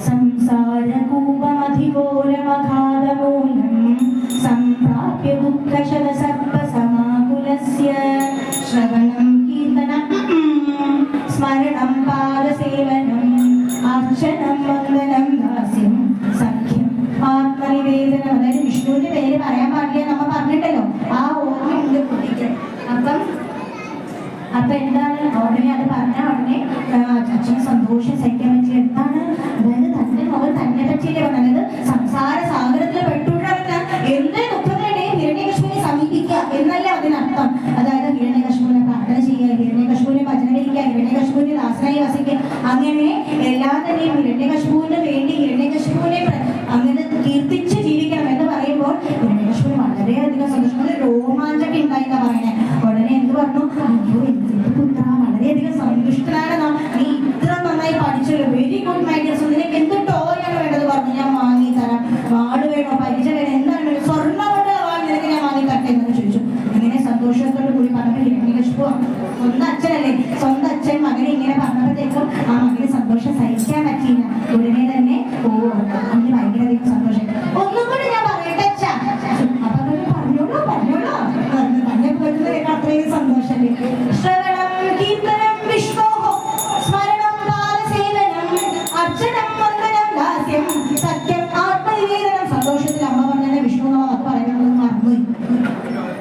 സംസാരകൂപമധിഘോരമഘാതമൂലം സംപ്രാപ്യ ദുഃഖശതസർപ്പസമാകുലസ്യ ശ്രവണം കീർത്തനം സ്മരണം പാദസേവനം അർച്ചനം വന്ദനം ദാസ്യം സഖ്യം ആത്മനിവേദനം. അതായത് വിഷ്ണുവിന്റെ പേര് പറയാൻ പാടില്ല നമ്മ പറഞ്ഞിട്ടല്ലോ, ആ ഓർമ്മയുണ്ട് കുട്ടിക്ക്. അപ്പൊ എന്താണ് ഉടനെ അത് പറഞ്ഞ ഉടനെ അച്ഛന് സന്തോഷം സഹിക്കാൻ പറ്റില്ല. എന്താണ് അതായത് തന്റെ മകൾ തന്നെ പറ്റിയില്ലേ പറഞ്ഞത്, സംസാര സാഗരത്തിൽ പെട്ടുകൊണ്ടവന് എന്ത് ദുഃഖങ്ങളുടെയും ഹിരണ്യകശിപുവിനെ സമീപിക്കുക എന്നല്ല അതിനർത്ഥം. അതായത് ഹിരണ്യകശിപുവിനെ പ്രാർത്ഥന ചെയ്യുക, ഹിരണ്യകശിപുവിനെ ഭജന കഴിക്കുക, ഹിരണ്യകശിപുവിനെ ദാസനായി വസിക്കുക, അങ്ങനെ എല്ലാം തന്നെയും ഹിരണ്യകശിപുവിന് വേണ്ടി ഹിരണ്യകശിപുവിനെ അങ്ങനെ കീർത്തിച്ച് ജീവിക്കണം എന്ന് പറയുമ്പോൾ ഹിരണ്യകശിപുവിന് വളരെയധികം സന്തോഷം, രോമാഞ്ചൊക്കെ ഉണ്ടായിട്ടാ പറയുന്നത്. ഉടനെ എന്ത് പറഞ്ഞു, അയ്യോ എന്തിന്റെ പുത്ര വളരെയധികം സന്തുഷ്ടനാണ്, നീ ഇത്ര നന്നായി പഠിച്ചല്ലോ, വെരി ഗുഡ് മൈ ഡിയർ. നിനക്ക് എന്ത് ടോയാണ് വേണ്ടത് പറഞ്ഞു, ഞാൻ വാങ്ങി തരാം. വാട് വേണോ, പരിച വേണോ, എന്താണ് വേണ്ടത്, സ്വർണ്ണം കൊണ്ടുള്ള വാട് നിനക്ക് ഞാൻ വാങ്ങി തരട്ടെ എന്ന് ചോദിച്ചു. ഇങ്ങനെ സന്തോഷത്തോട് കൂടി പറഞ്ഞപ്പോൾ ഹിരണ്യകശിപു സ്വന്തം അച്ഛനല്ലേ, സ്വന്തം അച്ഛൻ മകനെ ഇങ്ങനെ പറഞ്ഞപ്പോഴത്തേക്കും ആ മകന് സന്തോഷം സഹിക്കാൻ പറ്റിയില്ല. ഉടനെ തന്നെ ഓ അതിന് ഭയങ്കരധികം സന്തോഷം. ഒന്നും കൂടി ഞാൻ പറയട്ടെ അച്ഛാ. അപ്പൊ പറഞ്ഞോളൂ പറഞ്ഞോളൂ തന്നെ കേൾക്കുന്നതിനൊക്കെ അത്രയും സന്തോഷമല്ലേ. ശ്രവണം കീർത്തനം വിഷ്ണോഹോ സ്മരണം പാദസേവനം അർച്ചനം വന്ദനം ദാസ്യം സഖ്യം ആത്മനിവേദനം. സന്തോഷത്തിൽ അമ്മ പറഞ്ഞ വിഷ്ണു എന്നൊക്കെ പറയുന്നത് മറന്നു.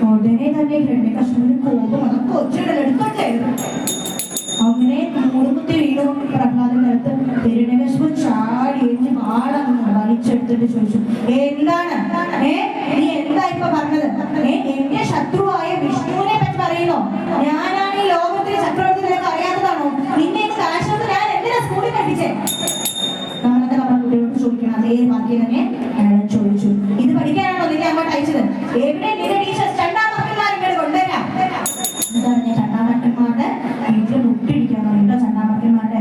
ഉടനെ തന്നെ ഹിരണ്യകശിപുവിന് കോപം അത് കൊച്ചിടലെടുത്തോട്ടെ. അങ്ങനെ മൂടുകുത്തി വീണു പ്രഹ്ലാദൻ നിലത്ത്. ഹിരണ്യകശിപു ചാടി എഴുതി വാളങ്ങ് വലിച്ചെടുത്തിട്ട് ചോദിച്ചു, എന്താണ് നീ എന്താ ഇപ്പൊ പറഞ്ഞത്? എന്റെ ശത്രുവായ വിഷ്ണുവിനെ പറ്റി പറയുന്നോ? ഞാനാണ് ഈ ലോകത്തിലെ ചക്രവർത്തി, നിനക്ക് അറിയാത്തതാണോ? നിന്നെ കാശത്ത് ഞാൻ എന്തിനാ സ്കൂളിൽ പഠിപ്പിച്ചേ? നമ്മളൊക്കെ നമ്മുടെ കുട്ടികളോട് ചോദിക്കണം. അതേ ബാക്കി തന്നെ അയാൾ ചോദിച്ചു, ഇത് പഠിക്കാനാണോ നിന്നെ അങ്ങോട്ട് അയച്ചത്? എവിടെ നിന്റെ ടീച്ചേഴ്സ് ചണ്ടാമക്കന്മാർ ഇങ്ങോട്ട് കൊണ്ടുവരാം. എന്താണ് ഞാൻ ചണ്ടാമക്കന്മാരുടെ വീട്ടിൽ മുട്ടിടിക്കാൻ കേട്ടോ. ചണ്ടാമക്കന്മാരുടെ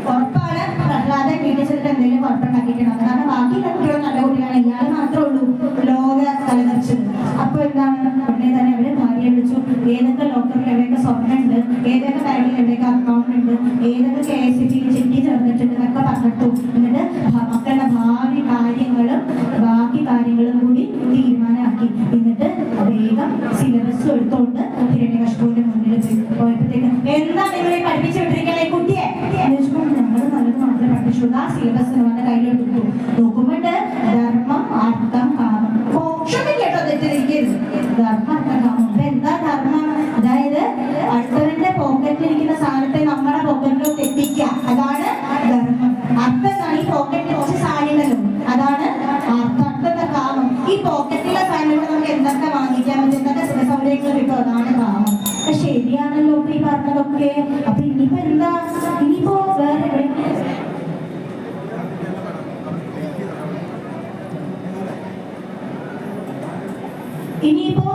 ഉറപ്പാണ് പ്രഹ്ലാദൻ വീട്ടിൽ ചെന്നിട്ട് എന്തെങ്കിലും കുഴപ്പമുണ്ടാക്കിക്കണം. കാരണം ബാക്കി കുട്ടികൾ നല്ല കുട്ടികളാണ്, ഇയാൾ മാത്രമേ ഉള്ളൂ ലോക തലതെറിച്ചത്. അപ്പൊ എന്താണ് ഉടനെ തന്നെ അവര് ഭാര്യയെ വിളിച്ചു, ഏതൊക്കെ ലോക്കറിൽ എവിടെയൊക്കെ സ്വർണ്ണം ഉണ്ട്, ഏതൊക്കെ ബാങ്കിൽ എവിടെയൊക്കെ അക്കൗണ്ട് ഉണ്ട്, ഏതൊക്കെ KSF ചെട്ടി ചേർന്നിട്ടുണ്ട് എന്നൊക്കെ പറഞ്ഞിട്ടു. എന്നിട്ട് മക്കളുടെ ഭാവി കാര്യങ്ങളും ബാക്കി കാര്യങ്ങളും കൂടി തീരുമാനമാക്കി. എന്നിട്ട് വേഗം സിലബസ് എടുത്തോണ്ട് ഹിരണ്യകശിപുവിന്റെ മുന്നിൽ പോയപ്പോഴത്തേക്ക്, എന്താ നിങ്ങളെ പഠിപ്പിച്ചു വിട്ടിരിക്കണേ കുട്ടിയെ? ഞങ്ങൾ നല്ലത് മാത്രമേ പഠിപ്പിച്ചു. ആ സിലബസ് നമ്മുടെ കയ്യിലെടുത്തു. നോക്കുമ്പോണ്ട് ധർമ്മം അർത്ഥം കാമം. മോക്ഷം കേട്ടോ, തെറ്റിരിക്കരുത്. ധർമ്മം അർത്ഥം കാമം. അപ്പൊ എന്താ ധർമ്മം? അതായത് അടുത്തവന്റെ പോക്കറ്റിലിരിക്കുന്ന സാധനത്തെ നമ്മുടെ പോക്കറ്റിലോട്ട് എത്തിക്കുക, അതാണ് ധർമ്മം. അർത്ഥം ഈ പോക്കറ്റിൽ കുറച്ച് സാധനങ്ങളല്ലോ, അതാണ് അർത്ഥം. അർത്ഥത്തെ കാമം. ഈ പോക്കറ്റിലുള്ള സാധനങ്ങൾ നമുക്ക് എന്തൊക്കെ വാങ്ങിക്കാൻ പറ്റും, എന്തൊക്കെ സുഖസൗകര്യങ്ങൾ കിട്ടും, അതാണ് കാമം. ശരിയാണല്ലോ ഈ പറഞ്ഞതൊക്കെ. അപ്പൊ ഇനിയിപ്പോ എന്താ, ഇനിയിപ്പോ വേറെ ഇനിയിപ്പോ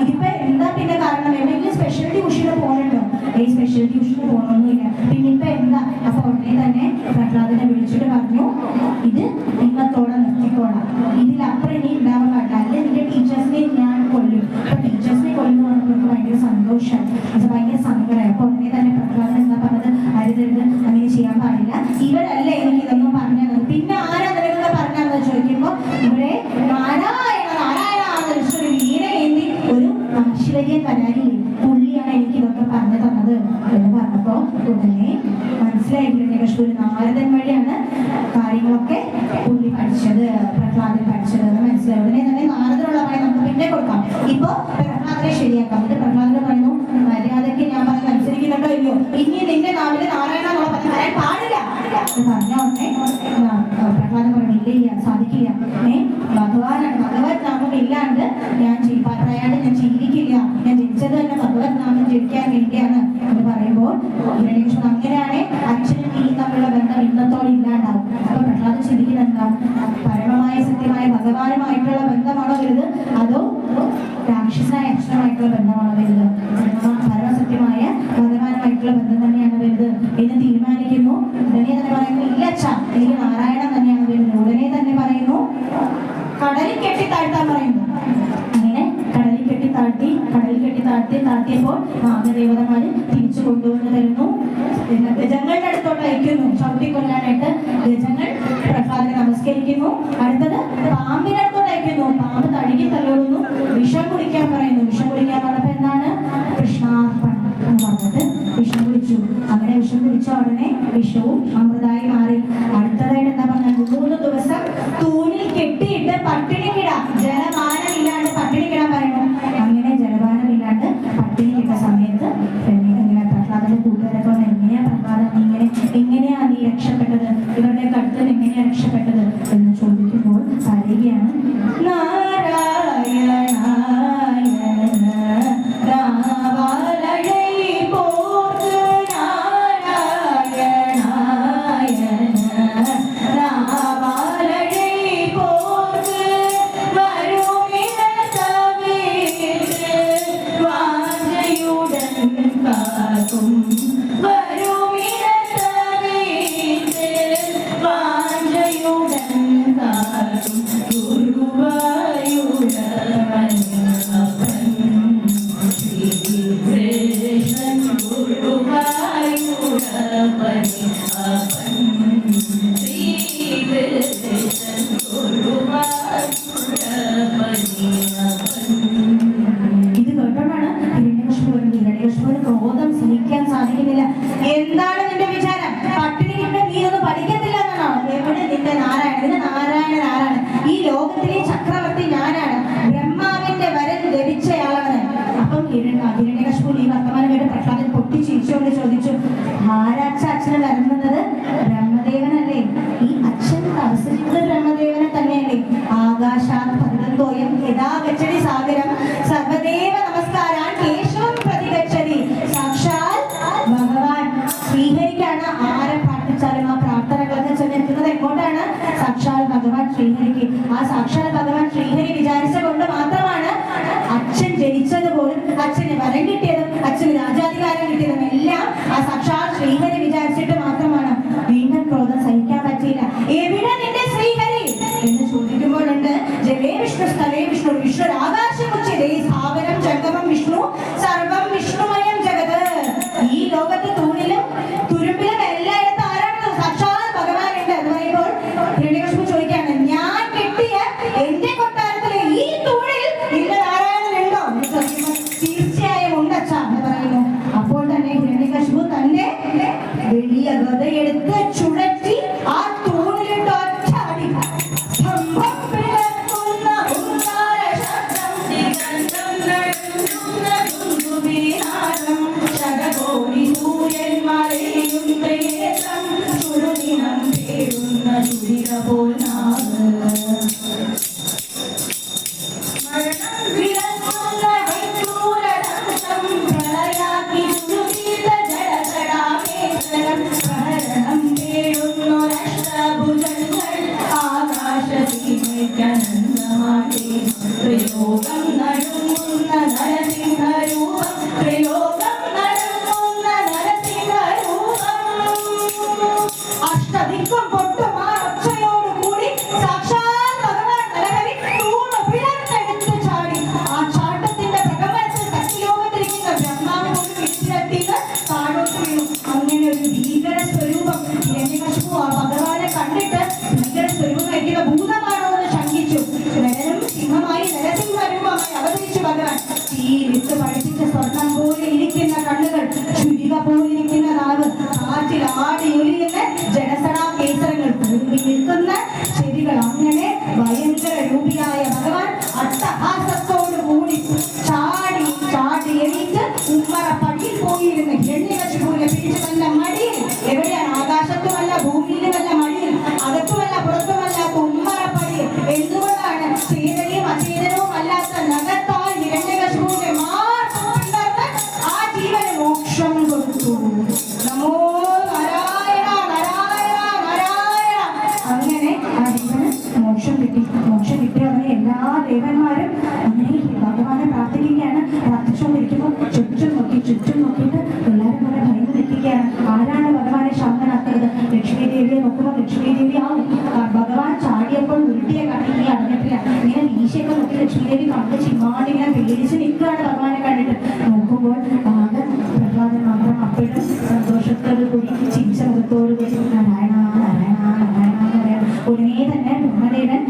ഇതിപ്പോ എന്താ പിന്നെ കാരണം? എവിടെയെങ്കിലും സ്പെഷ്യൽ ട്യൂഷന് പോകണുണ്ടോ? ഈ സ്പെഷ്യൽ ട്യൂഷന് പോകണമെന്നില്ല. പിന്നെ ഇപ്പൊ എന്താ? അപ്പൊ ഉടനെ തന്നെ പ്രഹ്ലാദനെ വിളിച്ചിട്ട് പറഞ്ഞു, ഇത് ഇന്നത്തോടെ നിർത്തിക്കോളാം, ഇതിലപ്പുറം ഇനി ഉണ്ടാവാൻ പാടില്ല, അല്ലെ നിന്റെ ടീച്ചേഴ്സിനെ ഞാൻ കൊല്ലും. അപ്പൊ ടീച്ചേഴ്സിനെ കൊല്ലുന്നു പറഞ്ഞപ്പോൾ ഭയങ്കര സന്തോഷമായി, അത് ഭയങ്കര സങ്കടമായി. അപ്പൊ ഉടനെ തന്നെ പ്രഹ്ലാദൻ എന്താ പറഞ്ഞത്, അരുതരുത്, അങ്ങനെ ചെയ്യാൻ പാടില്ല, ഇവരല്ലേ എനിക്ക് ഇതൊന്നും പറഞ്ഞത്, പിന്നെ ആരാ നിനക്കൊക്കെ പറഞ്ഞതെന്ന് ചോദിക്കുമ്പോ ഇവിടെ നാരായണ നാരായണ ഒരു വീരേന്തി ഒരു ആശ്ചര്യം കരാരി പുള്ളിയാണ് എനിക്ക് ഇതൊക്കെ പറഞ്ഞു തന്നത് എന്ന് പറഞ്ഞപ്പോ ഉടനെ മനസ്സിലായിട്ടില്ല കശ്മീർ നാരദൻ വഴിയാണ് കാര്യങ്ങളൊക്കെ പുള്ളി പഠിച്ചത്, പ്രഹ്ലാദൻ പഠിച്ചത് എന്ന് മനസ്സിലായി. ഉടനെ തന്നെ നാരദനുള്ള പണി നമുക്ക് പിന്നെ കൊടുക്കാം. ഇപ്പൊ പ്രഹ്ലാദനെ ശരിയാക്കാം. എന്നിട്ട് പ്രഹ്ലാദനെ പറയുന്നു, മര്യാദയ്ക്ക് ഞാൻ പറഞ്ഞ് അനുസരിക്കുന്നുണ്ടോ ഇല്ലയോ, ഇനി നിന്റെ നാവില് നാരായണ എന്നുള്ള പദം പറയാൻ പാടില്ല എന്ന് പറഞ്ഞ ഉടനെ പ്രഹ്ലാദൻ പറഞ്ഞു, സാധിക്കില്ല. ഭഗവാനാണ്, ഭഗവത് നാമം ഇല്ലാണ്ട് ഞാൻ പറയാണ്ട് ഞാൻ ജീവിക്കില്ല, ഞാൻ ജനിച്ചത് തന്നെ ഭഗവത് നാമം ജപിക്കാൻ വേണ്ടിയാണ് എന്ന് പറയുമ്പോൾ ഹിരണ്യകശിപു അങ്ങനെയാണ് അച്ഛനും നീയും തമ്മിലുള്ള ബന്ധം ഇന്നത്തോടെ ഇല്ലാണ്ടാവും. അപ്പൊ പ്രഹ്ലാദൻ ചിന്തിക്കുന്നത് എന്താ, പരമമായ സത്യമായ ഭഗവാനുമായിട്ടുള്ള ബന്ധമാണോ വലുത്, അതോ രാക്ഷസായ അക്ഷരമായിട്ടുള്ള ബന്ധമാണോ വലുത്? പരമസത്യമായ ഭഗവാനുമായിട്ടുള്ള ബന്ധം തന്നെയാണ് വലുത് എന്ന് തീരുമാനിക്കുന്നു. ഉടനെ തന്നെ പറയുന്നു ഇല്ല അച്ഛാ, എനിക്ക് നാരായണൻ തന്നെയാണ് വലുത്. ഉടനെ തന്നെ പറയുന്നു കടലിൽ കെട്ടി താഴ്ത്താൻ പറയുന്നു. അങ്ങനെ കടലിൽ കെട്ടി താഴ്ത്തിയപ്പോൾ നാഗദേവതമാര് തിരിച്ചു കൊണ്ടുവന്ന് തരുന്നു. ഗജങ്ങളുടെ അടുത്തോട്ട് അയക്കുന്നു ചവിട്ടിക്കൊല്ലാനായിട്ട്. ഗജങ്ങൾ പ്രഹ്ലാദനെ നമസ്കരിക്കുന്നു. അടുത്തത് പാമ്പിന്റെ അടുത്തോട്ട് അയക്കുന്നു. പാമ്പ് തഴുകി തള്ളുന്നു. വിഷം കുടിക്കാൻ പറയുന്നു. വിഷം കുടിക്കാൻ പറഞ്ഞപ്പോ എന്താണ്, കൃഷ്ണാർപ്പണം എന്ന് പറഞ്ഞിട്ട് വിഷം കുടിച്ചു. അങ്ങനെ വിഷം കുടിച്ച ഉടനെ വിഷവും അമൃതായി മാറി. അടുത്തതായിട്ട് എന്താ പറഞ്ഞാൽ 3 ദിവസം തൂണിൽ കെട്ടിയിട്ട് പട്ടിണി കിടാം, ജലപാനമില്ലാണ്ട് പട്ടിണി കിടാൻ പറയുന്നു. അങ്ങനെ ജലപാനമില്ലാണ്ട് പട്ടിണി കിട്ട സമയത്ത് ഇങ്ങനെ പ്രഹ്ലാദന്റെ കൂട്ടുകാരൊക്കെ വന്ന് എങ്ങനെയാ പ്രഹ്ലാദൻ എങ്ങനെയാ നീ രക്ഷപ്പെട്ടത്, ഇവരുടെ കടുത്തൽ എങ്ങനെയാ രക്ഷപ്പെട്ടത് എന്ന് ചോദിക്കുമ്പോൾ പറയുകയാണ്, ക്രോധം സഹിക്കാൻ സാധിക്കുന്നില്ല. എന്താണ് നിന്റെ വിചാരം? പട്ടിണി കിട്ട നീ ഒന്നും പഠിക്കത്തില്ല എന്നാണോ? എവിടെ നിന്റെ നാരായണൻ? നിന്റെ നാരായണൻ ആരാണ്? ഈ ലോകത്തിലെ ചക്രവർത്തി ഞാനാണ്, ബ്രഹ്മാവിന്റെ വരൻ ലഭിച്ചയാളാണ്. അപ്പം ഹിരണ്യകശിപു ഈ വർത്തമാനം കേട്ട് പ്രഹ്ലാദൻ പൊട്ടിച്ചിരിച്ചുകൊണ്ട് ചോദിച്ചു, ആരാച്ച അച്ഛന് വരുന്നത്? ബ്രഹ്മദേവനല്ലേ? ഈ അച്ഛൻ തപസ്സിരിക്കുന്നത് ബ്രഹ്മദേവനെ തന്നെയല്ലേ? ആകാശാത് പതിതോയം യഥാ ഗച്ഛതി സാഗരം സർവദേവ നമസ്കാരാൻ കേശവം പ്രതിഗച്ഛതി. സാക്ഷാൽ ഭഗവാൻ ശ്രീഹരിക്കാണ്. ആരെ പ്രാർത്ഥിച്ചാലും ആ പ്രാർത്ഥനകളൊക്കെ ചെന്നെത്തുന്നത് എങ്ങോട്ടാണ്? സാക്ഷാൽ ഭഗവാൻ ശ്രീഹരിക്ക്. ആ സാക്ഷാൽ ഭഗവാൻ ശ്രീഹരി വിചാരിച്ച കൊണ്ട് മാത്രമാണ് അച്ഛൻ ജനിച്ചത് പോലും, അച്ഛന് വരം കിട്ടിയതും അച്ഛന് രാജാധികാരം കിട്ടിയതും എല്ലാം ആ സാക്ഷാൽ ശ്രീഹരി വിചാരിച്ചിട്ട് മാത്രമാണ്. വീണ്ടും ക്രോധം സഹിക്കാൻ പറ്റിയില്ല. എവിടെ നിന്റെ ശ്രീഹരി എന്ന് ചോദിക്കുമ്പോഴുണ്ട്, ജലേ വിഷ്ണു സ്ഥലേ വിഷ്ണു വിഷ്ണുരാകാശമുച്യതേ സ്ഥാവരം ജംഗമം വിഷ്ണു സർവം വിഷ്ണുമയം ജഗത്. ഈ ലോകത്ത് തൂണിലും തുരുമ്പിലും എല്ലായിടത്തും ആരാണ്? സാക്ഷാൽ ഭഗവാൻ ഉണ്ട് എന്ന് പറയുമ്പോൾ ഹിരണ്യകശിപു ചോദിക്കാണ്, ഞാൻ കെട്ടിയ എന്റെ കൊട്ടാരത്തിലെ ഈ തൂണിൽ നിന്റെ നാരായണൻ ഉണ്ടോ എന്ന് ചോദിക്കുമ്പോൾ തീർച്ചയായും ഉണ്ട് അച്ഛാ എന്ന് പറയുന്നു. അപ്പോൾ തന്നെ ഹിരണ്യകശിപു തന്റെ വലിയ ഗദയെടുത്ത് ചുഴറ്റി ആ തൂണിലിട്ട് ഒറ്റയടി. അഷ്ടദിക്കും പൊട്ടും ആ ഒച്ചയോട് കൂടി സാക്ഷാൽ ഭഗവാൻ നരഹരി തൂണ് പിളർന്നെടുത്ത് ചാടി. ആ ചാട്ടത്തിന്റെ പ്രകമ്പനത്തിൽ സത്യലോകത്തിരിക്കുന്ന ബ്രഹ്മാവ് കൊണ്ട് പിടിച്ചിലെത്തിയത് താഴോട്ട് വീണു. അങ്ങനെ ഒരു ഭീകര സ്വരൂപം ഹിരണ്യകശിപു ആ ഭഗവാനെ കണ്ടിട്ട് ഭീകര സ്വരൂപം കഴിക്കുന്ന ഭൂതമാണോ എന്ന് ശങ്കിച്ചു. നരനും സിംഹമായി നരസിംഹ രൂപമായി അവതരിച്ചു ഭഗവാൻ. തീരിട്ട് പഴിപ്പിച്ച സ്വർണം പോലെ ഇരിക്കുന്ന കണ്ണുകൾ, ചുരിക പോലിരിക്കുന്ന നാവ്, കാറ്റിൽ ആടി ഒലിയുന്ന ജനസടാ കേസരങ്ങൾ, കുരുമ്പി നിൽക്കുന്ന ചെവികൾ. അങ്ങനെ ഭയങ്കര രൂപിയായ ഭഗവാൻ അട്ടഹാസത്തോടു കൂടി ചാടി ചാടി എണീറ്റ് ഉമ്മറ പടിയിൽ പോയിരുന്ന ഹിരണ്യകശിപുവിനെ പിടിച്ച് തന്റെ മടിയിൽ, എവിടെയാണ്? ആകാശത്തുമല്ല ഭൂമിയിലുമല്ല, മടിയിൽ, അകത്തുമല്ല പുറത്തുമല്ലാത്ത ഉമ്മറ ദേവന്മാരും അങ്ങനെ ഭഗവാനെ പ്രാർത്ഥിക്കുകയാണ്. പ്രാർത്ഥിച്ചുകൊണ്ടിരിക്കുമ്പോൾ ചുറ്റും നോക്കിയിട്ട് എല്ലാവരും കൂടെ ഭയന്ന് നിൽക്കുകയാണ്. ആരാണ് ഭഗവാനെ ശാന്തനാക്കുന്നത്? ലക്ഷ്മി ദേവിയെ നോക്കുമ്പോൾ ലക്ഷ്മി ദേവി ഭഗവാൻ ചാടിയപ്പോൾ ഉരുട്ടിയ കണ്ണിൽ അടഞ്ഞിട്ടില്ല. ഇങ്ങനെ വീശിയൊക്കെ നോക്കി ലക്ഷ്മി ദേവി കണ്ട് ചിമ്മാണ്ട് ഇങ്ങനെ പേടിച്ച് നിൽക്കുകയാണ് ഭഗവാനെ കണ്ടിട്ട്. നോക്കുമ്പോൾ പ്രഹ്ലാദൻ മാത്രം അപ്പോഴും സന്തോഷത്തോടു കൂടി ചിരിച്ച മുഖത്തോടു കൂടി നാരായണ നാരായണ നാരായണ എന്ന് പറയാം. ഉടനെ തന്നെ ബ്രഹ്മദേവൻ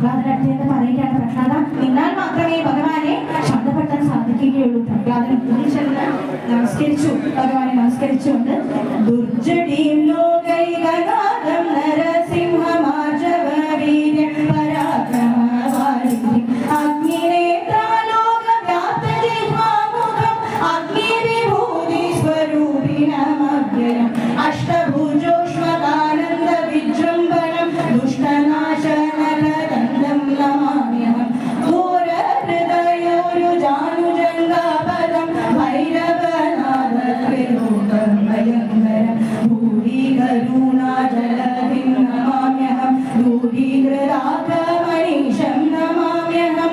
പ്രഹ്ലാദന്റെ അടുത്ത് പറയുകയാണ്, പ്രഹ്ലാദ, നിന്നാൽ മാത്രമേ ഭഗവാനെ ശാന്തപ്പെടുത്താൻ സാധിക്കുകയുള്ളൂ. പ്രഹ്ലാദൻ ചെന്ന് നമസ്കരിച്ചു. ഭഗവാനെ നമസ്കരിച്ചുകൊണ്ട് ദുർജടീം ലോകൈകനാഥം നരസിംഹമാർജവ വീര്യം പരാക്രമവാരിധിം അഗ്നിനേത്രാലോക വ്യാപ്തജിഹ്വാമുഖം അഗ്നിവിഭൂതി സ്വരൂപിണമഭ്യയം അഷ്ടഭുജോഷ്മകാനന്ദ വിജൃംഭണം ദുഷ്ടനാശനകദണ്ഡം നമാമ്യഹം ഘോരഹൃദയോരുജാനുജംഗാപദം ഭൈരവനാഥത്രിലോകഭയങ്കരം ഭൂരികരുണാജലധിം നമാമ്യഹം ദൂരീകൃതാകമനീശം നമാമ്യഹം.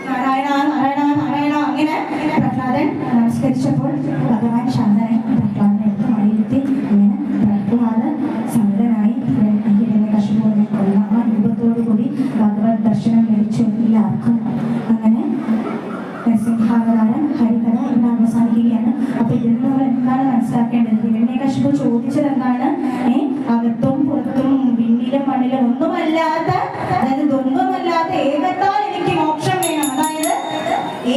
നാരായണ നാരായണ നാരായണ. അങ്ങനെ പ്രഹ്ലാദൻ നമസ്കരിച്ചപ്പോൾ ഭഗവാൻ ശാന്തനായി പ്രഹ്ലാദനെ എടുത്ത് മടിയിരുത്തി. അങ്ങനെ പ്രഹ്ലാദ സമൃദ്ധനായി ഹിരണ്യകശിപുവിനെ കൊല്ലാം ആ രൂപത്തോടുകൂടി ഭഗവത് ദർശനം ലഭിച്ചു എല്ലാവർക്കും. അങ്ങനെ നരസിംഹാവതാരം ഹരികഥ ഇവിടെ അവസാനിക്കുകയാണ്. അപ്പൊ ഇതിൽ നിന്ന് നമ്മൾ എന്താണ് മനസ്സിലാക്കേണ്ടത്? ഹിരണ്യകശിപു ചോദിച്ചത് എന്താണ്? അകത്തും പുറത്തും വിണ്ണിലും മണ്ണിലും ഒന്നുമല്ലാത്ത, അതായത് ദ്വന്ദ്വമല്ലാത്ത ഏകത്താൽ എനിക്ക് മോക്ഷം വേണം. അതായത്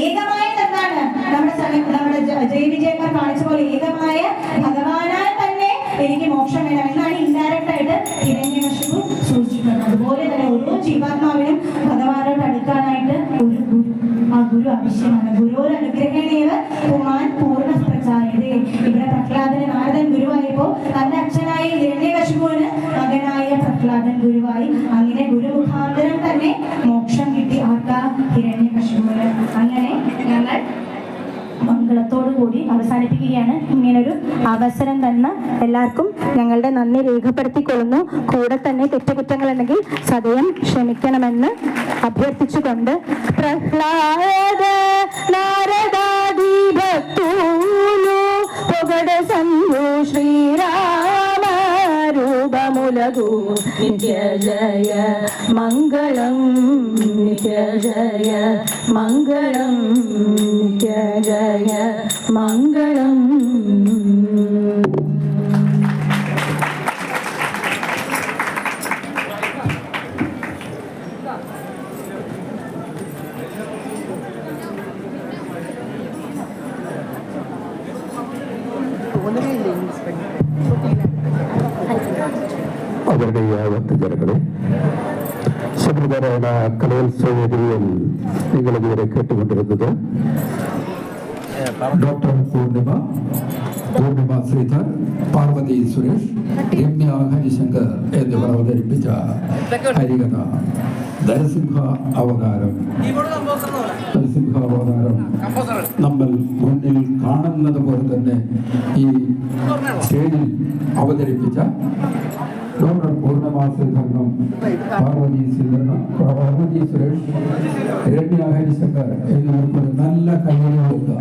ഏകമായത് എന്താണ്? നമ്മുടെ ജയവിജയന്മാർ കാണിച്ച പോലെ ഏകമായ ഭഗവാനാൽ തന്നെ എനിക്ക് മോക്ഷം വേണം എന്നാണ് ഇൻഡയറക്റ്റ് ആയിട്ട് ഹിരണ്യകശിപു സൂചിപ്പിക്കുന്നത്. അതുപോലെ തന്നെ ഓരോ ജീവാത്മാവിനും ഭഗവാനോട് അടുക്കാനായിട്ട് ഒരു ഗുരു, ആ ഗുരു ആവശ്യമാണ്. ഗുരുവോട് അനുഗ്രഹണേവ പുമാൻ പൂർണ്ണ പ്രചാരതേ. ഇവിടെ പ്രഹ്ലാദന് നാരദൻ ഗുരുവായപ്പോ തന്റെ അച്ഛനായ ഹിരണ്യകശിപുവിന് മകനായ പ്രഹ്ലാദൻ ഗുരുവായി. അങ്ങനെ ഗുരുമുഖാന്തരം തന്നെ മോക്ഷം കിട്ടി ആർക്കാ? ഹിരണ്യകശിപുവിന്. അങ്ങനെ ഞങ്ങൾ മംഗളത്തോടുകൂടി അവസാനിപ്പിക്കുകയാണ്. ഇങ്ങനൊരു അവസരം തന്ന എല്ലാവർക്കും ഞങ്ങളുടെ നന്ദി രേഖപ്പെടുത്തിക്കൊള്ളുന്നു. കൂടെ തന്നെ തെറ്റുകുറ്റങ്ങളുണ്ടെങ്കിൽ സദയം ക്ഷമിക്കണമെന്ന് അഭ്യർത്ഥിച്ചുകൊണ്ട് പ്രഹ്ലാദ നാരദാദി ഭക്തൂലു പൊഗട സന്തു ശ്രീരാമ രൂപമുലകു നിത്യ ജയ മംഗളം നിത്യ ജയ മംഗളം നിത്യ ജയ മംഗളം. അവരുടെ ഭക്തജനങ്ങളെ, ശബരിനാരായണ കലോത്സവ വേദിയിൽ നിങ്ങൾ ഇതുവരെ കേട്ടുകൊണ്ടിരുന്നത് ഡോക്ടർ പൂർണിമ ശ്രീധർ, പാർവതി സുരേഷ്, രമ്യ ഹരിശങ്കർ എന്നിവർ അവതരിപ്പിച്ച ഹരികഥ നരസിംഹ അവതാരം. നമ്മൾ മുന്നിൽ കാണുന്നത് പോലെ തന്നെ ഈ സ്റ്റേജിൽ അവതരിപ്പിച്ച ഡോക്ടർ പൂർണിമ ശ്രീധരനും പാർവതി സുരേഷ്, രമ്യ ഹരിശങ്കർ എന്നിവർക്ക് നല്ല കൈകൾ കൊടുക്കുക.